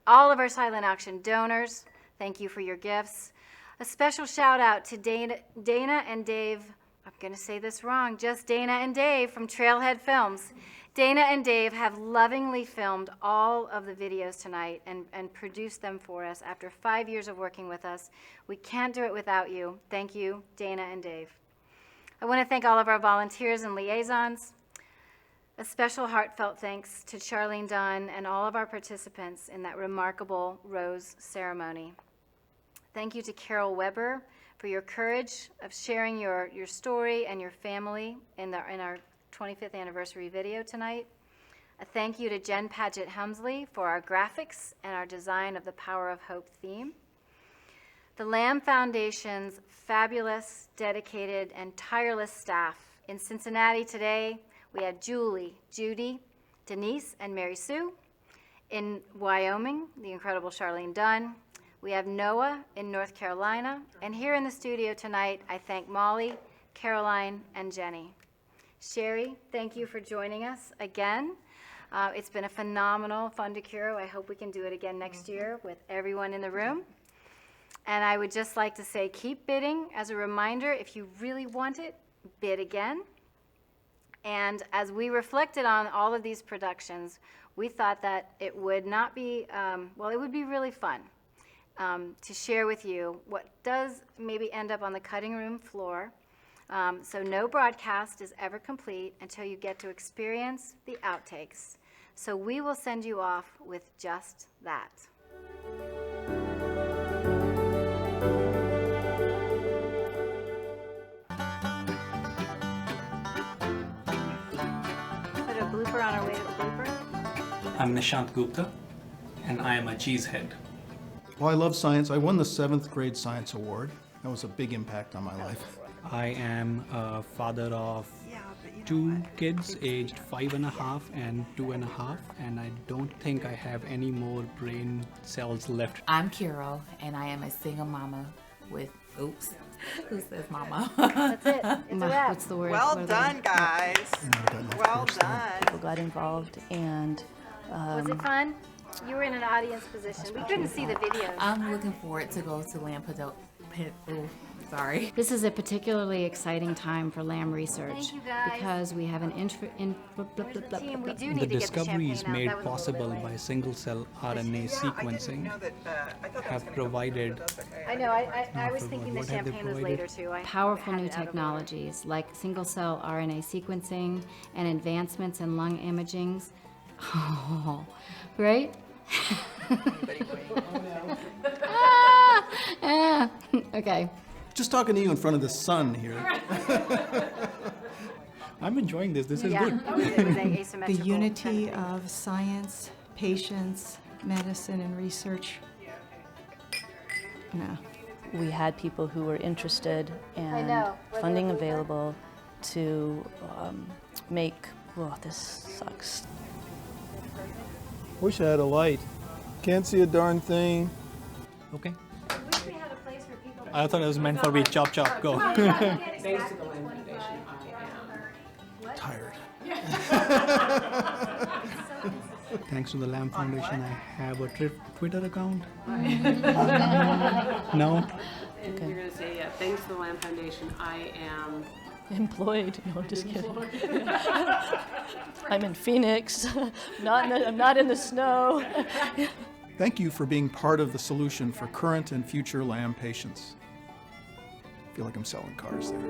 All of our silent auction donors, thank you for your gifts. A special shout out to Dana and Dave, I'm going to say this wrong, just Dana and Dave from Trailhead Films. Dana and Dave have lovingly filmed all of the videos tonight and produced them for us after 5 years of working with us. We can't do it without you. Thank you, Dana and Dave. I want to thank all of our volunteers and liaisons. A special heartfelt thanks to Charlene Dunn and all of our participants in that remarkable rose ceremony. Thank you to Carol Weber for your courage of sharing your story and your family in our 25th anniversary video tonight. A thank you to Jen Paget Helmsley for our graphics and our design of the Power of Hope theme. The Lamb Foundation's fabulous, dedicated, and tireless staff. In Cincinnati today, we had Julie, Judy, Denise, and Mary Sue. In Wyoming, the incredible Charlene Dunn. We have Noah in North Carolina. And here in the studio tonight, I thank Molly, Caroline, and Jenny. Sherry, thank you for joining us again. It's been a phenomenal Fun to Cure. I hope we can do it again next year with everyone in the room. And I would just like to say, keep bidding. As a reminder, if you really want it, bid again. And as we reflected on all of these productions, we thought that it would not be, it would be really fun to share with you what does maybe end up on the cutting room floor. So no broadcast is ever complete until you get to experience the outtakes. So we will send you off with just that. Put a blooper on our way to the blooper. I'm Nishant Gupta, and I am a cheesehead. Well, I love science. I won the 7th grade science award. That was a big impact on my life. I am a father of 2 kids aged 5.5 and 2.5, and I don't think I have any more brain cells left. I'm Carol, and I am a single mama with, oops, who says mama? That's it. It's a wrap. What's the word? Well done, guys. Well done. People got involved, and Was it fun? You were in an audience position. We couldn't see the videos. I'm looking forward to go to Lampedusa. Sorry. This is a particularly exciting time for Lamb research. Thank you, guys. Because we have an The discoveries made possible by single-cell RNA sequencing have provided. I know, I was thinking the What have they champagne was provided? later too. Powerful new technologies like single-cell RNA sequencing and advancements in lung imaging. Oh, right? Okay. Just talking to you in front of the sun here. I'm enjoying this. This is Yeah. good. The unity of science, patients, medicine, and research. No. we had people who were interested and know. funding available to make, oh, this sucks. Wish I had a light. Can't see a darn thing. Okay. I thought it was meant for me. Chop, chop, go. Thanks to the Lamb Foundation, I am tired. Thanks to the Lamb Foundation, I have a Twitter account. No? And you're going to say, yeah, thanks to the Lamb Foundation, I am employed. No, just kidding. I'm in Phoenix. I'm not in the snow. Thank you for being part of the solution for current and future Lamb patients. I feel like I'm selling cars there.